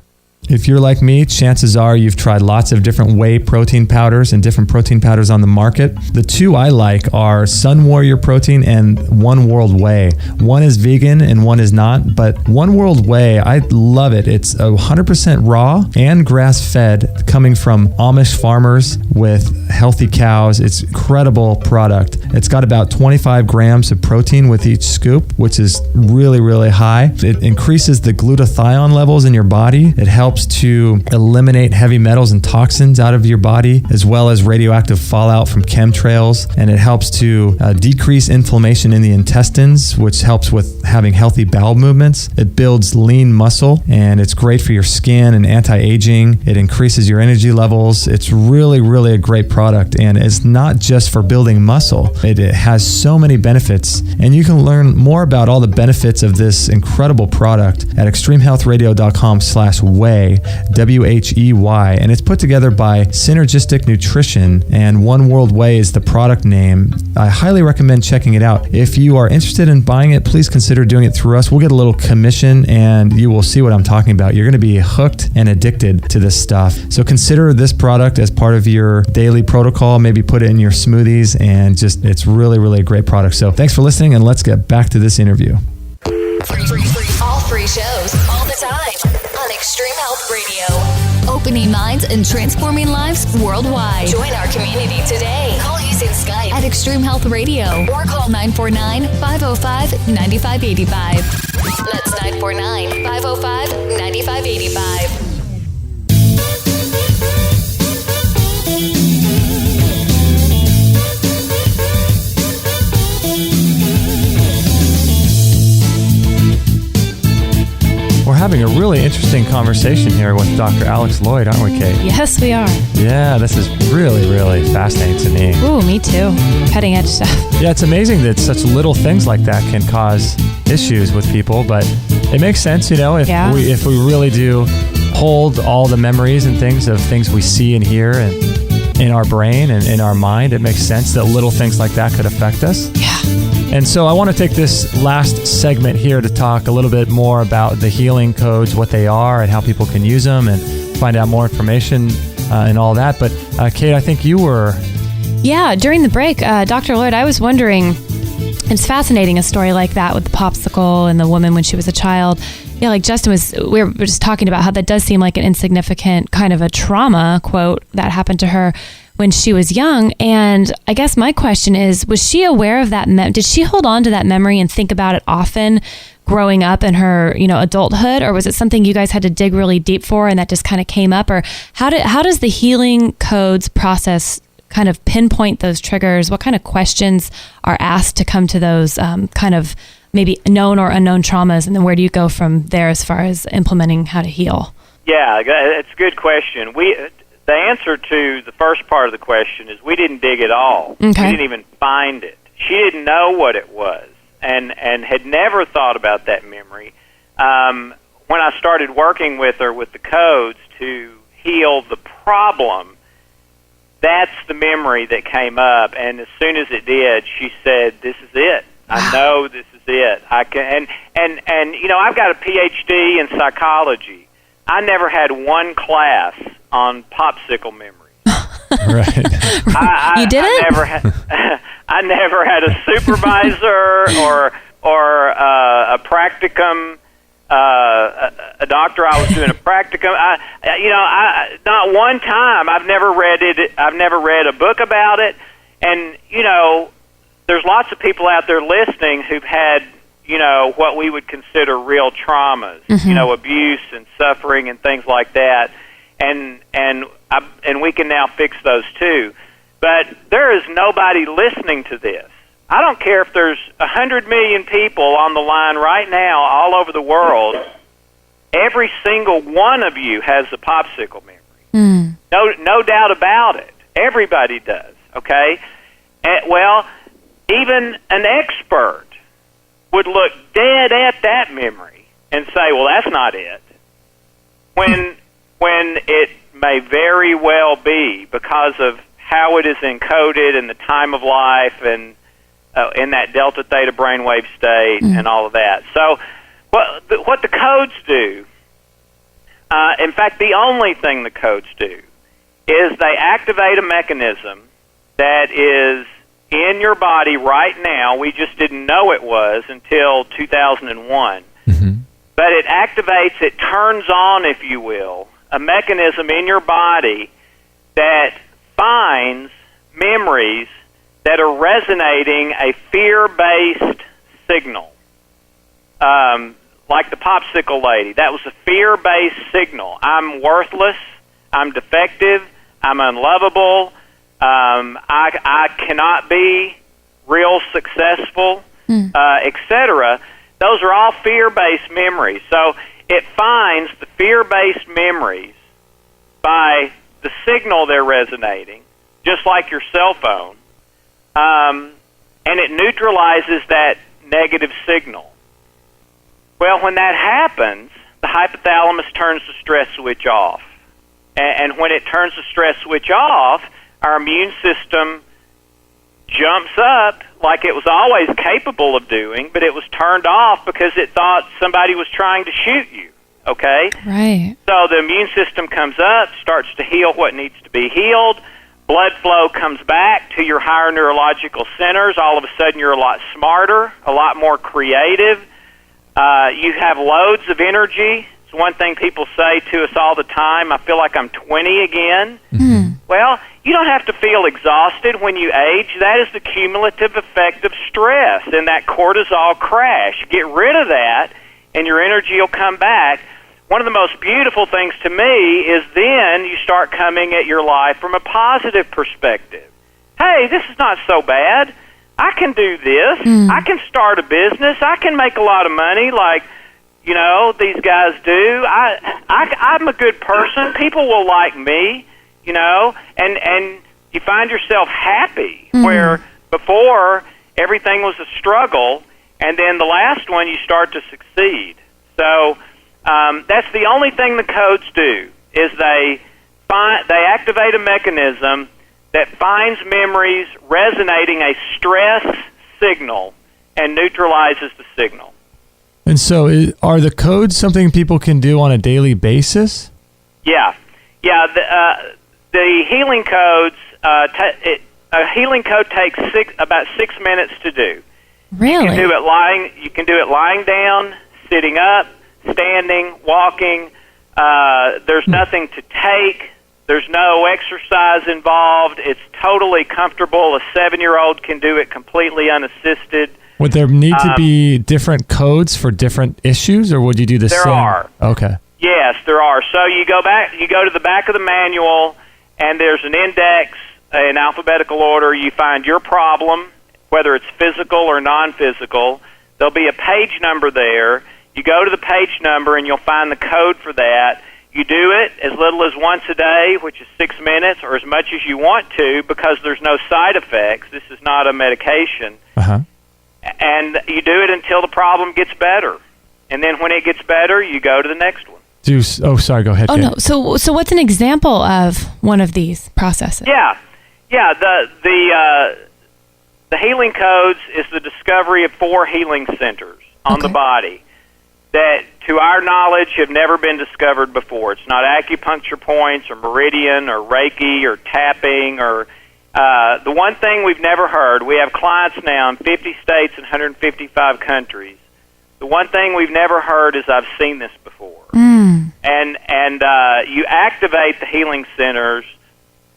If you're like me, chances are you've tried lots of different whey protein powders and different protein powders on the market. The two I like are Sun Warrior Protein and One World Whey. One is vegan and one is not, but One World Whey, I love it. It's 100% raw and grass-fed, coming from Amish farmers with healthy cows. It's an incredible product. It's got about 25 grams of protein with each scoop, which is really, really high. It increases the glutathione levels in your body. It helps to eliminate heavy metals and toxins out of your body, as well as radioactive fallout from chemtrails. And it helps to decrease inflammation in the intestines, which helps with having healthy bowel movements. It builds lean muscle, and it's great for your skin and anti-aging. It increases your energy levels. It's really, really a great product, and it's not just for building muscle. It has so many benefits, and you can learn more about all the benefits of this incredible product at extremehealthradio.com/whey, WHEY, and it's put together by Synergistic Nutrition, and One World Whey is the product name. I highly recommend checking it out. If you are interested in buying it, please consider doing it through us. We'll get a little commission, and you will see what I'm talking about. You're going to be hooked and addicted to this stuff. So consider this product as part of your daily protocol. Maybe put it in your smoothies, and just, it's really, really a great product. So thanks for listening, and let's get back to this interview. All free shows, all the time on Extreme Health Radio. Opening minds and transforming lives worldwide. Join our community today. Call using Skype at Extreme Health Radio or call 949-505-9585. That's 949-505-9585. We're having a really interesting conversation here with Dr. Alex Loyd, aren't we, Kate? Yes, we are. Yeah, this is really, really fascinating to me. Ooh, me too. Cutting edge stuff. Yeah, it's amazing that such little things like that can cause issues with people, but it makes sense, if we really do hold all the memories and things of things we see and hear and in our brain and in our mind, it makes sense that little things like that could affect us. Yeah. And so I want to take this last segment here to talk a little bit more about the healing codes, what they are, and how people can use them, and find out more information and all that. But Kate, I think you were... Yeah, during the break, Dr. Loyd, I was wondering, it's fascinating, a story like that with the popsicle and the woman when she was a child. Yeah, like Justin we were just talking about how that does seem like an insignificant kind of a trauma, quote, that happened to her when she was young. And I guess my question is, was she aware of that? Did she hold on to that memory and think about it often growing up in her, adulthood? Or was it something you guys had to dig really deep for and that just kind of came up? Or how does the healing codes process kind of pinpoint those triggers? What kind of questions are asked to come to those kind of maybe known or unknown traumas? And then where do you go from there as far as implementing how to heal? Yeah, it's a good question. The answer to the first part of the question is we didn't dig at all. Okay. We didn't even find it. She didn't know what it was and had never thought about that memory. When I started working with her with the codes to heal the problem, that's the memory that came up. And as soon as it did, she said, "This is it. I know this is it. I can." And I've got a PhD in psychology. I never had one class on popsicle memories. Right. You didn't? I never had a supervisor or a practicum. A doctor. I was doing a practicum. Not one time. I've never read it. I've never read a book about it. And there's lots of people out there listening who've had what we would consider real traumas, abuse and suffering and things like that, and we can now fix those too. But there is nobody listening to this. I don't care if there's 100 million people on the line right now all over the world. Every single one of you has a popsicle memory. No doubt about it. Everybody does, okay? Even an expert would look dead at that memory and say, well, that's not it. When it may very well be, because of how it is encoded and the time of life and in that delta theta brainwave state and all of that. So what the codes do, In fact, the only thing the codes do is they activate a mechanism that is in your body right now. We just didn't know it was until 2001. Mm-hmm. But it activates, it turns on, if you will, a mechanism in your body that finds memories that are resonating a fear-based signal. Like the popsicle lady, that was a fear-based signal. I'm worthless, I'm defective, I'm unlovable, I cannot be real successful, etc. Those are all fear-based memories. So it finds the fear-based memories by the signal they're resonating, just like your cell phone, and it neutralizes that negative signal. Well, when that happens, the hypothalamus turns the stress switch off. And when it turns the stress switch off, our immune system jumps up like it was always capable of doing, but it was turned off because it thought somebody was trying to shoot you, okay? Right. So the immune system comes up, starts to heal what needs to be healed. Blood flow comes back to your higher neurological centers. All of a sudden, you're a lot smarter, a lot more creative. You have loads of energy. It's one thing people say to us all the time, I feel like I'm 20 again. Mm-hmm. Well, you don't have to feel exhausted when you age. That is the cumulative effect of stress and that cortisol crash. Get rid of that, and your energy will come back. One of the most beautiful things to me is then you start coming at your life from a positive perspective. Hey, this is not so bad. I can do this. I can start a business. I can make a lot of money like, you know, these guys do. I'm a good person. People will like me, you know, and you find yourself happy where before everything was a struggle, and then the last one you start to succeed. So that's the only thing the codes do is they activate a mechanism that finds memories resonating a stress signal and neutralizes the signal. And so are the codes something people can do on a daily basis? Yeah. The healing codes, a healing code takes about 6 minutes to do. Really? You can do it lying down, sitting up, standing, walking. There's nothing to take. There's no exercise involved. It's totally comfortable. A 7-year-old can do it completely unassisted. Would there need to be different codes for different issues, or would you do the same? There are. Okay. Yes, there are. So you go to the back of the manual, and there's an index in alphabetical order. You find your problem, whether it's physical or non-physical. There'll be a page number there. You go to the page number, and you'll find the code for that. You do it as little as once a day, which is 6 minutes, or as much as you want to, because there's no side effects. This is not a medication. Uh-huh. And you do it until the problem gets better. And then when it gets better, you go to the next one. Sorry, go ahead. Oh, Kate. no. So what's an example of one of these processes? Yeah. The healing codes is the discovery of 4 healing centers on the body that, to our knowledge, have never been discovered before. It's not acupuncture points or meridian or Reiki or tapping or the one thing we've never heard. We have clients now in 50 states and 155 countries. The one thing we've never heard is I've seen this before. And you activate the healing centers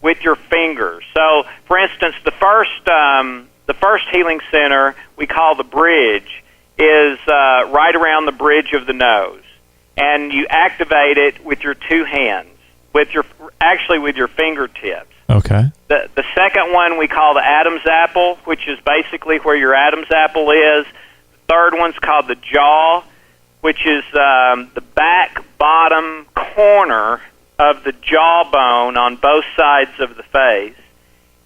with your fingers. So, for instance, the first healing center we call the bridge is right around the bridge of the nose, and you activate it with your 2 hands, with your fingertips. Okay. The second one we call the Adam's apple, which is basically where your Adam's apple is. The third one's called the jaw, which is the back bottom corner of the jawbone on both sides of the face.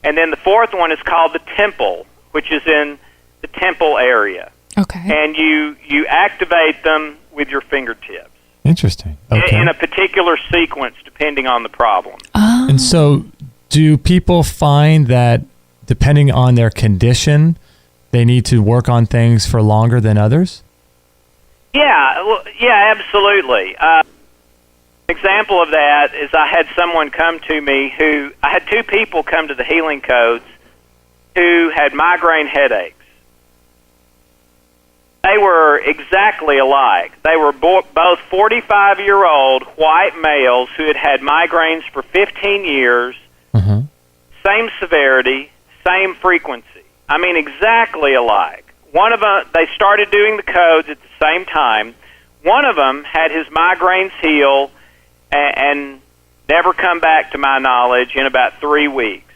And then the fourth one is called the temple, which is in the temple area. Okay. And you activate them with your fingertips. Interesting. Okay. In a particular sequence, depending on the problem. Oh. And so do people find that depending on their condition, they need to work on things for longer than others? Yeah, absolutely. example of that is I had someone come to me I had two people come to the Healing Codes who had migraine headaches. They were exactly alike. They were both 45-year-old white males who had had migraines for 15 years, same severity, same frequency. I mean, exactly alike. One of them, they started doing the codes at the same time. One of them had his migraines heal and never come back, to my knowledge, in about 3 weeks.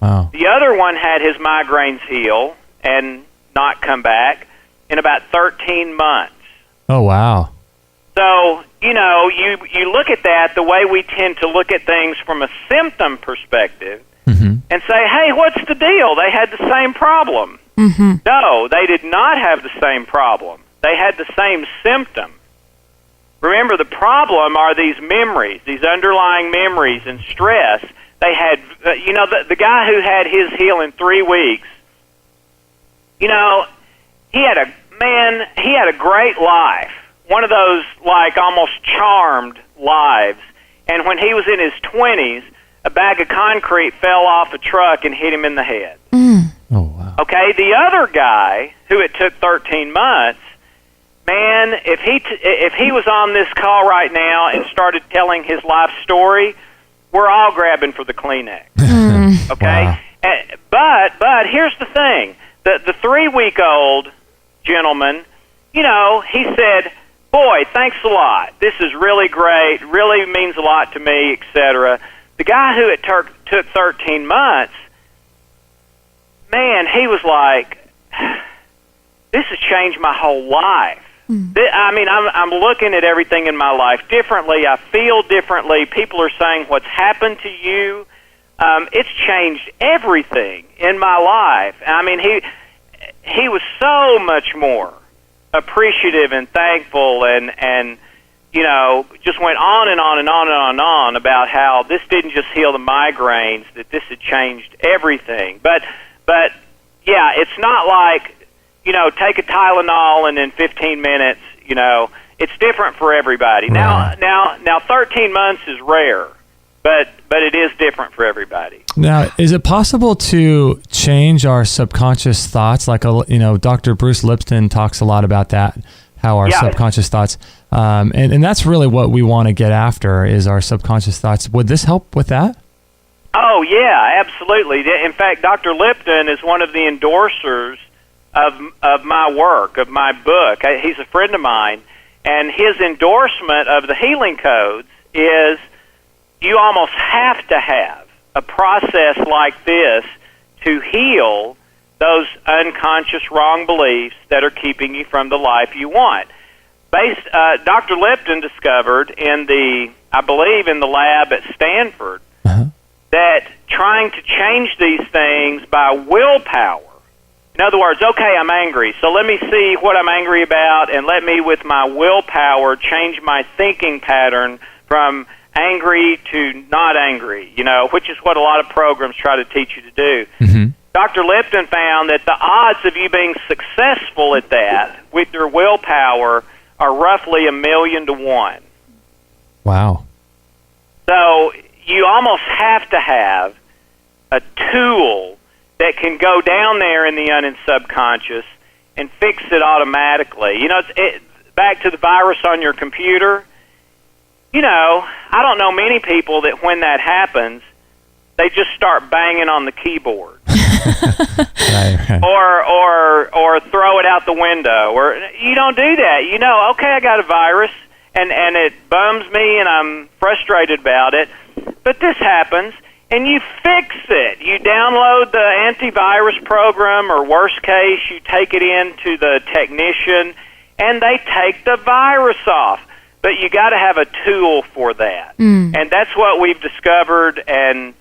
Wow. The other one had his migraines heal and not come back in about 13 months. Oh, wow. So, you know, you look at that the way we tend to look at things from a symptom perspective and say, hey, what's the deal? They had the same problem. No, they did not have the same problem. They had the same symptom. Remember, the problem are these memories, these underlying memories and stress. They had, you know, the guy who had his heal in 3 weeks, you know, he had a great life, one of those, like, almost charmed lives. And when he was in his 20s, a bag of concrete fell off a truck and hit him in the head. Oh, wow. Okay, the other guy, who it took 13 months, man, if he was on this call right now and started telling his life story, we're all grabbing for the Kleenex. Okay? Wow. But here's the thing. The 3-week-old gentleman, you know, he said, boy, thanks a lot. This is really great, really means a lot to me, etc. The guy who it took 13 months, man, he was like, this has changed my whole life. I mean, I'm looking at everything in my life differently. I feel differently. People are saying, what's happened to you? It's changed everything in my life. I mean, he was so much more appreciative and thankful and you know, just went on and on and on and on and on about how this didn't just heal the migraines, that this had changed everything. But yeah, it's not like, you know, take a Tylenol and in 15 minutes, you know, it's different for everybody. Right. Now 13 months is rare, but it is different for everybody. Now, is it possible to change our subconscious thoughts? Like, you know, Dr. Bruce Lipton talks a lot about that, how our subconscious thoughts, and that's really what we want to get after is our subconscious thoughts. Would this help with that? Oh, yeah, absolutely. In fact, Dr. Lipton is one of the endorsers of my work, of my book. He's a friend of mine, and his endorsement of the Healing Codes is you almost have to have a process like this to heal those unconscious wrong beliefs that are keeping you from the life you want. Dr. Lipton discovered I believe in the lab at Stanford, that trying to change these things by willpower, in other words, okay, I'm angry, so let me see what I'm angry about, and let me, with my willpower, change my thinking pattern from angry to not angry, you know, which is what a lot of programs try to teach you to do. Dr. Lipton found that the odds of you being successful at that with your willpower are roughly 1,000,000 to 1. Wow. So you almost have to have a tool that can go down there in the subconscious and fix it automatically. You know, back to the virus on your computer, you know, I don't know many people that when that happens, they just start banging on the keyboard. Right. Or throw it out the window. Or you don't do that. You know, okay, I got a virus, and it bums me, and I'm frustrated about it. But this happens, and you fix it. You download the antivirus program, or worst case, you take it into the technician, and they take the virus off. But you got to have a tool for that. And that's what we've discovered, and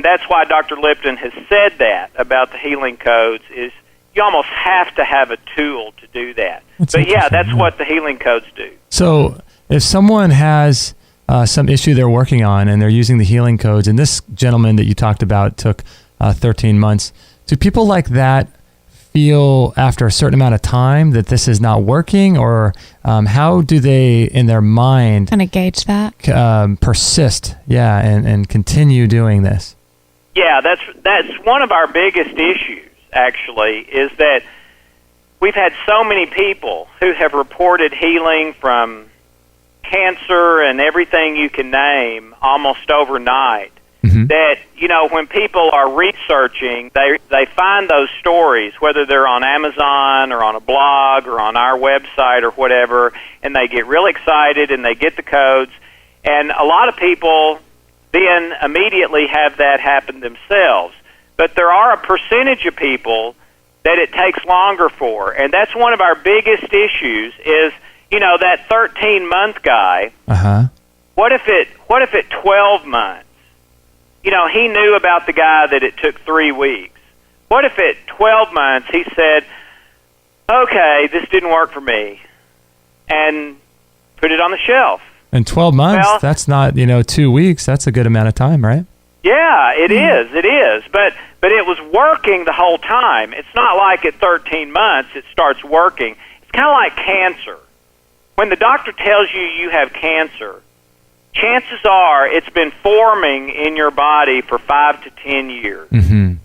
that's why Dr. Lipton has said that about the Healing Codes, is you almost have to have a tool to do that. But yeah, that's what the Healing Codes do. So if someone has some issue they're working on and they're using the Healing Codes, and this gentleman that you talked about took 13 months, do people like that feel after a certain amount of time that this is not working, or how do they, in their mind, kind of gauge that? Persist, and continue doing this? Yeah, that's one of our biggest issues, actually, is that we've had so many people who have reported healing from cancer and everything you can name almost overnight. That, when people are researching, they find those stories, whether they're on Amazon or on a blog or on our website or whatever, and they get real excited and they get the codes. And a lot of people then immediately have that happen themselves. But there are a percentage of people that it takes longer for, and that's one of our biggest issues is, that 13-month guy, what if at 12 months, he knew about the guy that it took 3 weeks. What if at 12 months he said, okay, this didn't work for me, and put it on the shelf? In 12 months, that's not, 2 weeks. That's a good amount of time, right? Yeah, it is. But it was working the whole time. It's not like at 13 months it starts working. It's kind of like cancer. When the doctor tells you you have cancer, chances are it's been forming in your body for 5 to 10 years. And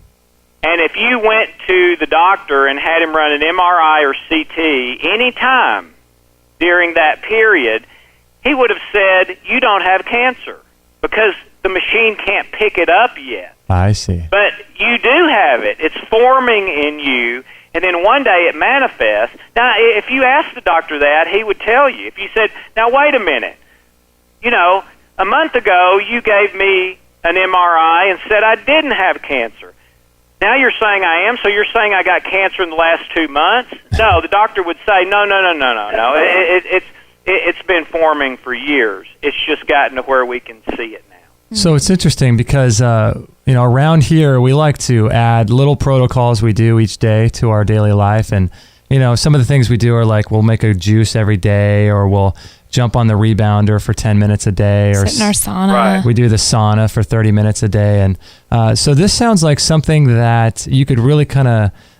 if you went to the doctor and had him run an MRI or CT any time during that period, he would have said, you don't have cancer, because the machine can't pick it up yet. I see. But you do have it. It's forming in you, and then one day it manifests. Now, if you asked the doctor that, he would tell you. If you said, now, wait a minute, a month ago you gave me an MRI and said I didn't have cancer. Now you're saying I am, so you're saying I got cancer in the last 2 months? No, the doctor would say, no. It's been forming for years. It's just gotten to where we can see it now. So it's interesting because, around here we like to add little protocols we do each day to our daily life. And, some of the things we do are like we'll make a juice every day, or we'll jump on the rebounder for 10 minutes a day. Or sit in our sauna. Right. We do the sauna for 30 minutes a day. And so this sounds like something that you could really kind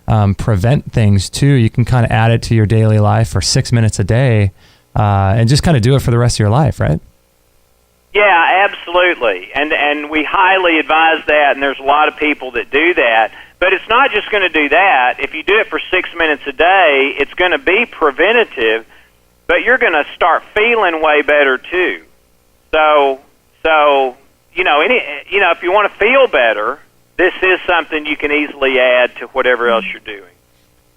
of prevent things too. You can kind of add it to your daily life for 6 minutes a day and just kind of do it for the rest of your life, right? Yeah, absolutely. And we highly advise that, and there's a lot of people that do that. But it's not just going to do that. If you do it for 6 minutes a day, it's going to be preventative, but you're going to start feeling way better too. So if you want to feel better, this is something you can easily add to whatever else you're doing.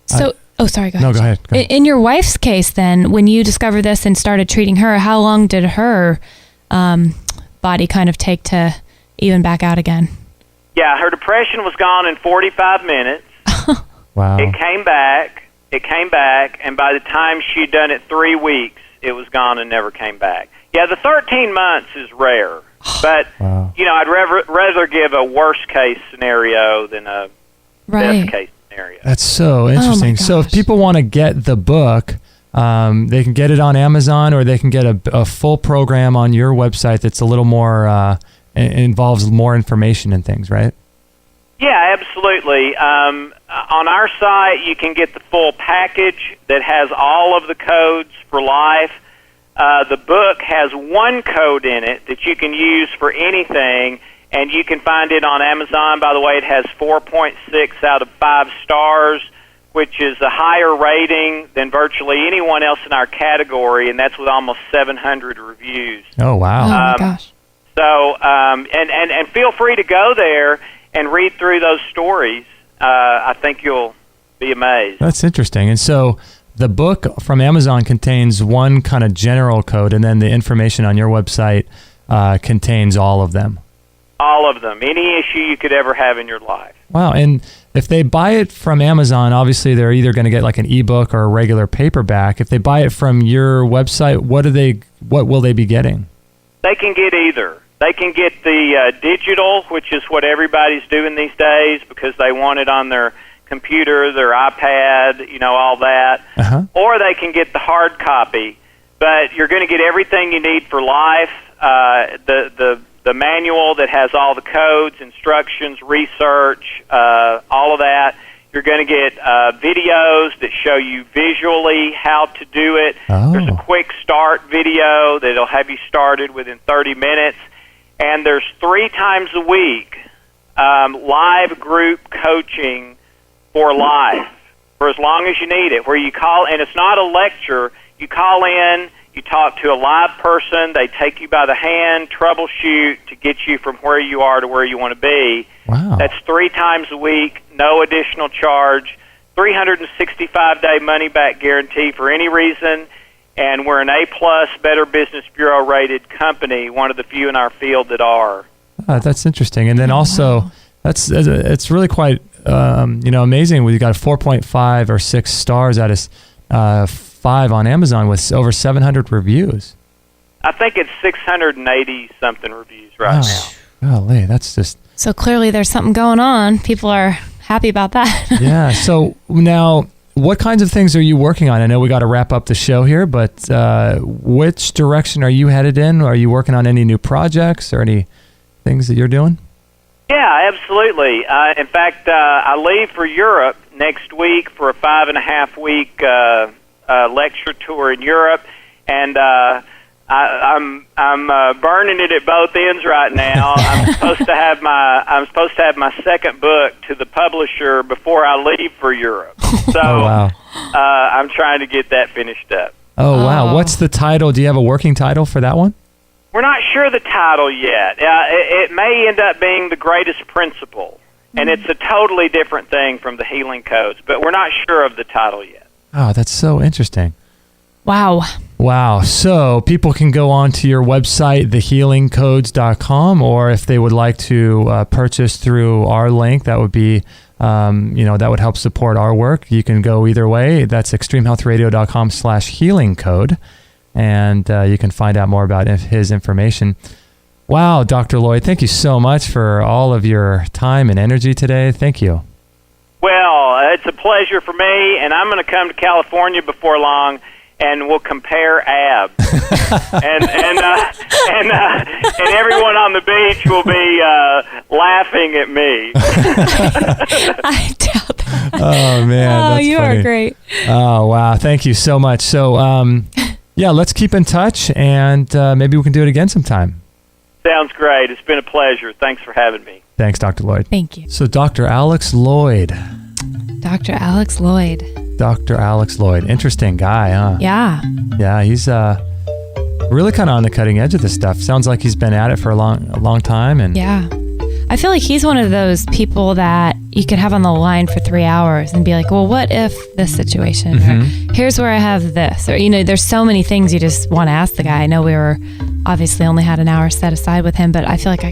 So, sorry, go ahead. No, go ahead. In your wife's case, then, when you discovered this and started treating her, how long did her body kind of take to even back out again? Yeah, her depression was gone in 45 minutes. Wow. It came back, and by the time she'd done it 3 weeks, it was gone and never came back. Yeah, the 13 months is rare, but, wow. I'd rather give a worst-case scenario than a best-case scenario. That's so interesting. So if people want to get the book, they can get it on Amazon, or they can get a full program on your website that's a little more involves more information and things, right? Yeah, absolutely. On our site, you can get the full package that has all of the codes for life. The book has one code in it that you can use for anything, and you can find it on Amazon. By the way, it has 4.6 out of 5 stars, which is a higher rating than virtually anyone else in our category, and that's with almost 700 reviews. Oh, wow. Oh, my gosh. So, and feel free to go there and read through those stories. I think you'll be amazed. That's interesting. And so the book from Amazon contains one kind of general code, and then the information on your website contains all of them. All of them. Any issue you could ever have in your life. Wow. And if they buy it from Amazon, obviously they're either going to get like an ebook or a regular paperback. If they buy it from your website, what will they be getting? They can get either. They can get the digital, which is what everybody's doing these days because they want it on their computer, their iPad, all that. Uh-huh. Or they can get the hard copy. But you're going to get everything you need for life, the manual that has all the codes, instructions, research, all of that. You're going to get videos that show you visually how to do it. Oh. There's a quick start video that'll have you started within 30 minutes. And there's 3 times a week live group coaching for life, for as long as you need it, where you call, and it's not a lecture. You call in, you talk to a live person, they take you by the hand, troubleshoot to get you from where you are to where you want to be. Wow. That's 3 times a week, no additional charge, 365-day money-back guarantee for any reason, and we're an A-plus Better Business Bureau rated company, one of the few in our field that are. That's interesting. And then also, it's really quite amazing. We've got a 4.5 or 6 stars out of 5 on Amazon with over 700 reviews. I think it's 680-something reviews right now. Golly, that's just... So clearly there's something going on. People are happy about that. Yeah. So now, what kinds of things are you working on? I know we got to wrap up the show here, but which direction are you headed in? Are you working on any new projects or any things that you're doing? Yeah, absolutely. In fact, I leave for Europe next week for a 5.5-week lecture tour in Europe, and I'm burning it at both ends right now. I'm supposed to have my second book to the publisher before I leave for Europe. So wow. I'm trying to get that finished up. Oh, wow. What's the title? Do you have a working title for that one? We're not sure the title yet. It may end up being The Greatest Principle, and it's a totally different thing from the Healing Codes, but we're not sure of the title yet. Oh, that's so interesting. Wow. Wow. So people can go on to your website, thehealingcodes.com, or if they would like to purchase through our link, that would be, that would help support our work. You can go either way. That's extremehealthradio.com/healingcode. And you can find out more about his information. Wow, Dr. Loyd, thank you so much for all of your time and energy today. Thank you. Well, it's a pleasure for me, and I'm going to come to California before long, and we'll compare abs. and everyone on the beach will be laughing at me. I doubt that. Oh, man. Oh, that's you funny. are great. Oh, wow. Thank you so much. So, yeah, let's keep in touch, and maybe we can do it again sometime. Sounds great. It's been a pleasure. Thanks for having me. Thanks, Dr. Loyd. Thank you. So, Dr. Alex Loyd. Dr. Alex Loyd. Dr. Alex Loyd. Interesting guy, huh? Yeah. Yeah, he's really kind of on the cutting edge of this stuff. Sounds like he's been at it for a long time. And Yeah. I feel like he's one of those people that you could have on the line for 3 hours and be like, well, what if this situation? Mm-hmm. Or here's where I have this. Or, there's so many things you just want to ask the guy. I know we were obviously only had an hour set aside with him, but I feel like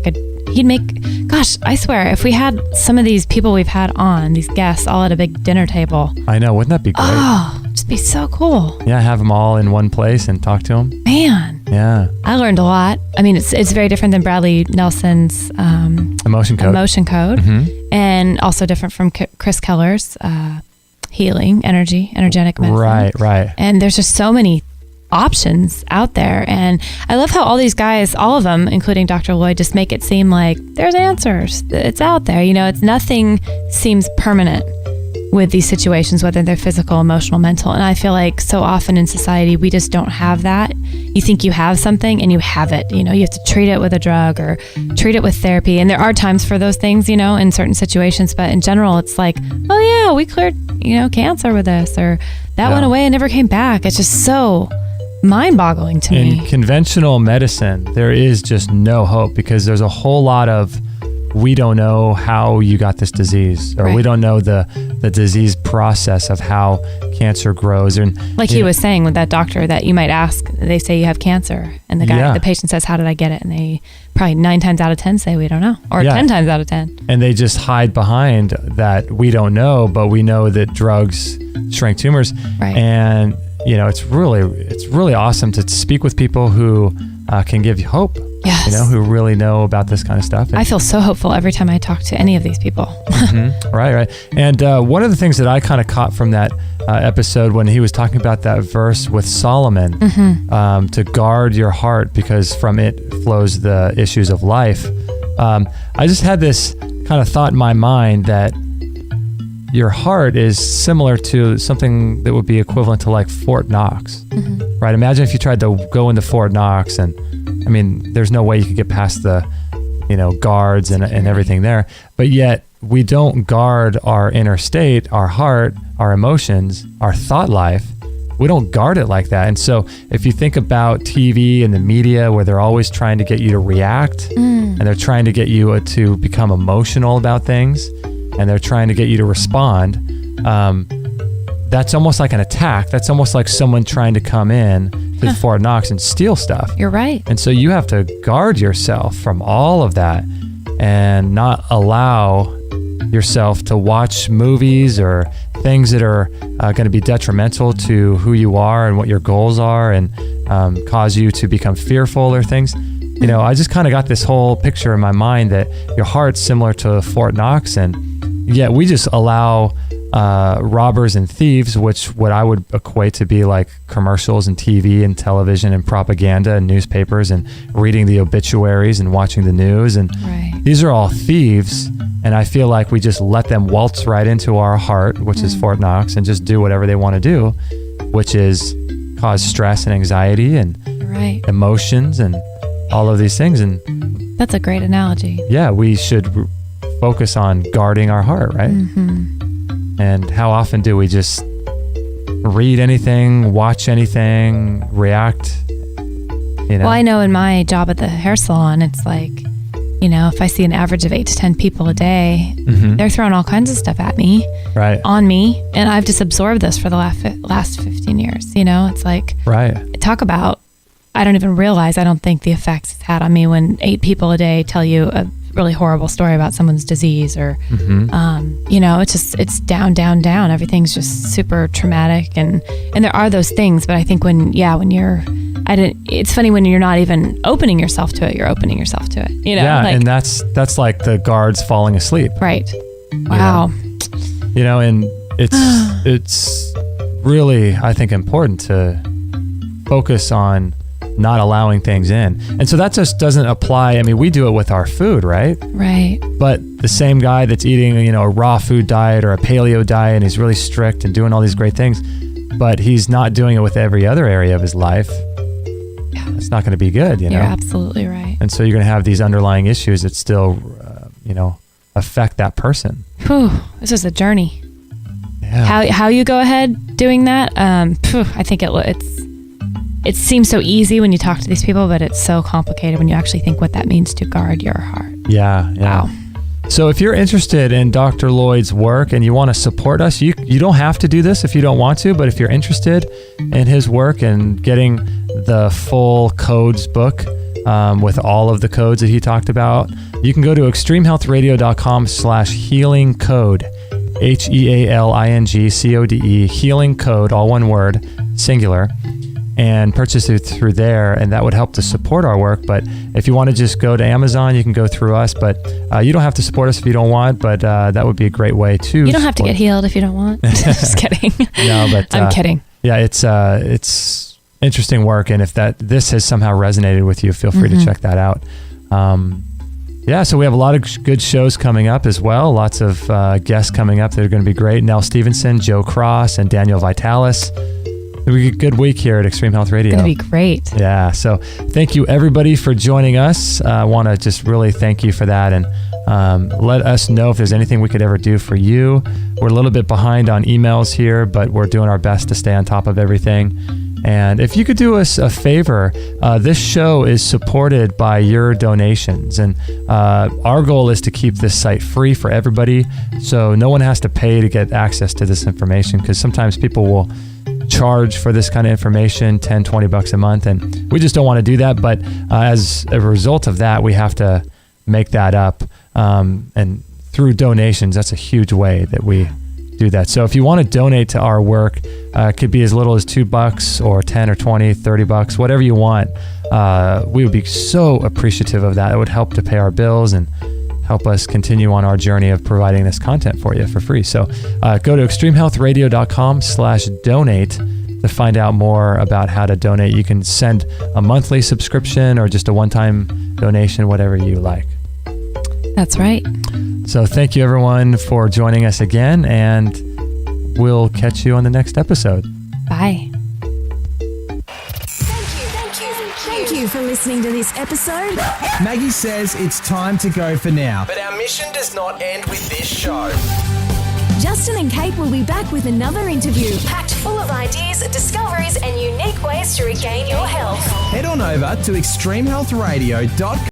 he'd make, gosh, I swear, if we had some of these people we've had on, these guests all at a big dinner table. I know, wouldn't that be great? Oh, just be so cool. Yeah, have them all in one place and talk to them. Man. Yeah. I learned a lot. I mean, it's very different than Bradley Nelson's Emotion Code. Mm-hmm. And also different from Chris Keller's healing, energetic medicine. Right. And there's just so many options out there. And I love how all these guys, all of them, including Dr. Loyd, just make it seem like there's answers. It's out there. It's nothing seems permanent with these situations, whether they're physical, emotional, mental. And I feel like so often in society, we just don't have that. You think you have something and you have it. You have to treat it with a drug or treat it with therapy. And there are times for those things, in certain situations. But in general, it's like, oh yeah, we cleared, cancer with this, or that went away and never came back. It's just so mind-boggling to me. In conventional medicine, there is just no hope because there's a whole lot of we don't know how you got this disease, or we don't know the disease process of how cancer grows. And like he was saying with that doctor that you might ask, they say you have cancer, and the patient says, how did I get it? And they probably 9 times out of 10 say we don't know, or 10 times out of 10. And they just hide behind that we don't know, but we know that drugs shrink tumors. Right. And it's really awesome to speak with people who can give you hope. Yes. Who really know about this kind of stuff. And I feel so hopeful every time I talk to any of these people. Mm-hmm. Right. And one of the things that I kind of caught from that episode when he was talking about that verse with Solomon, to guard your heart because from it flows the issues of life. I just had this kind of thought in my mind that your heart is similar to something that would be equivalent to like Fort Knox, right? Imagine if you tried to go into Fort Knox, and I mean, there's no way you could get past the, guards and everything there. But yet we don't guard our inner state, our heart, our emotions, our thought life. We don't guard it like that. And so if you think about TV and the media, where they're always trying to get you to react, and they're trying to get you to become emotional about things, and they're trying to get you to respond, that's almost like an attack. That's almost like someone trying to come in to Fort Knox and steal stuff. You're right. And so you have to guard yourself from all of that and not allow yourself to watch movies or things that are going to be detrimental to who you are and what your goals are, and cause you to become fearful or things. I just kind of got this whole picture in my mind that your heart's similar to Fort Knox, and yet we just allow robbers and thieves, which what I would equate to be like commercials and TV and television and propaganda and newspapers and reading the obituaries and watching the news. And these are all thieves. And I feel like we just let them waltz right into our heart, which is Fort Knox, and just do whatever they want to do, which is cause stress and anxiety and emotions and all of these things. And that's a great analogy. Yeah, we should focus on guarding our heart, right? And how often do we just read anything, watch anything, react? Well, I know in my job at the hair salon, it's like, if I see an average of 8 to 10 people a day, they're throwing all kinds of stuff at me, on me, and I've just absorbed this for the last 15 years. It's like, talk about, I don't even realize, I don't think the effects it's had on me when 8 people a day tell you a really horrible story about someone's disease, or it's down, down, down. Everything's just super traumatic, and there are those things, but I think when you're, it's funny when you're not even opening yourself to it, you're opening yourself to it, and that's like the guards falling asleep, right? Wow. And it's really, I think, important to focus on not allowing things in. And so that just doesn't apply. I mean, we do it with our food, right? Right. But the same guy that's eating, a raw food diet or a paleo diet, and he's really strict and doing all these great things, but he's not doing it with every other area of his life. Yeah. It's not going to be good, You're absolutely right. And so you're going to have these underlying issues that still, affect that person. Whew, this is a journey. Yeah. How you go ahead doing that? I think it seems so easy when you talk to these people, but it's so complicated when you actually think what that means to guard your heart. Yeah. Wow. So if you're interested in Dr. Loyd's work and you want to support us, you don't have to do this if you don't want to, but if you're interested in his work and getting the full codes book with all of the codes that he talked about, you can go to extremehealthradio.com/healing code, HEALINGCODE, healing code, all one word, singular, and purchase it through there, and that would help to support our work. But if you want to just go to Amazon, you can go through us, but you don't have to support us if you don't want, but that would be a great way to You don't have to get healed if you don't want. Just kidding. No, but I'm kidding. Yeah, it's interesting work, and if this has somehow resonated with you, feel free to check that out. So we have a lot of good shows coming up as well. Lots of guests coming up that are going to be great. Nell Stevenson, Joe Cross, and Daniel Vitalis. It'll be a good week here at Extreme Health Radio. It's going to be great. Yeah. So thank you, everybody, for joining us. I want to just really thank you for that, and let us know if there's anything we could ever do for you. We're a little bit behind on emails here, but we're doing our best to stay on top of everything. And if you could do us a favor, this show is supported by your donations. And our goal is to keep this site free for everybody, so no one has to pay to get access to this information, because sometimes people will charge for this kind of information, $10-20 a month, and we just don't want to do that. But as a result of that, we have to make that up, and through donations, that's a huge way that we do that. So if you want to donate to our work, it could be as little as $2 or 10 or 20, 30 bucks, whatever you want. We would be so appreciative of that. It would help to pay our bills and help us continue on our journey of providing this content for you for free. So go to extremehealthradio.com/donate to find out more about how to donate. You can send a monthly subscription or just a one-time donation, whatever you like. That's right. So thank you, everyone, for joining us again, and we'll catch you on the next episode. Bye. Thank you for listening to this episode. Maggie says it's time to go for now. But our mission does not end with this show. Justin and Kate will be back with another interview packed full of ideas, discoveries, and unique ways to regain your health. Head on over to extremehealthradio.com.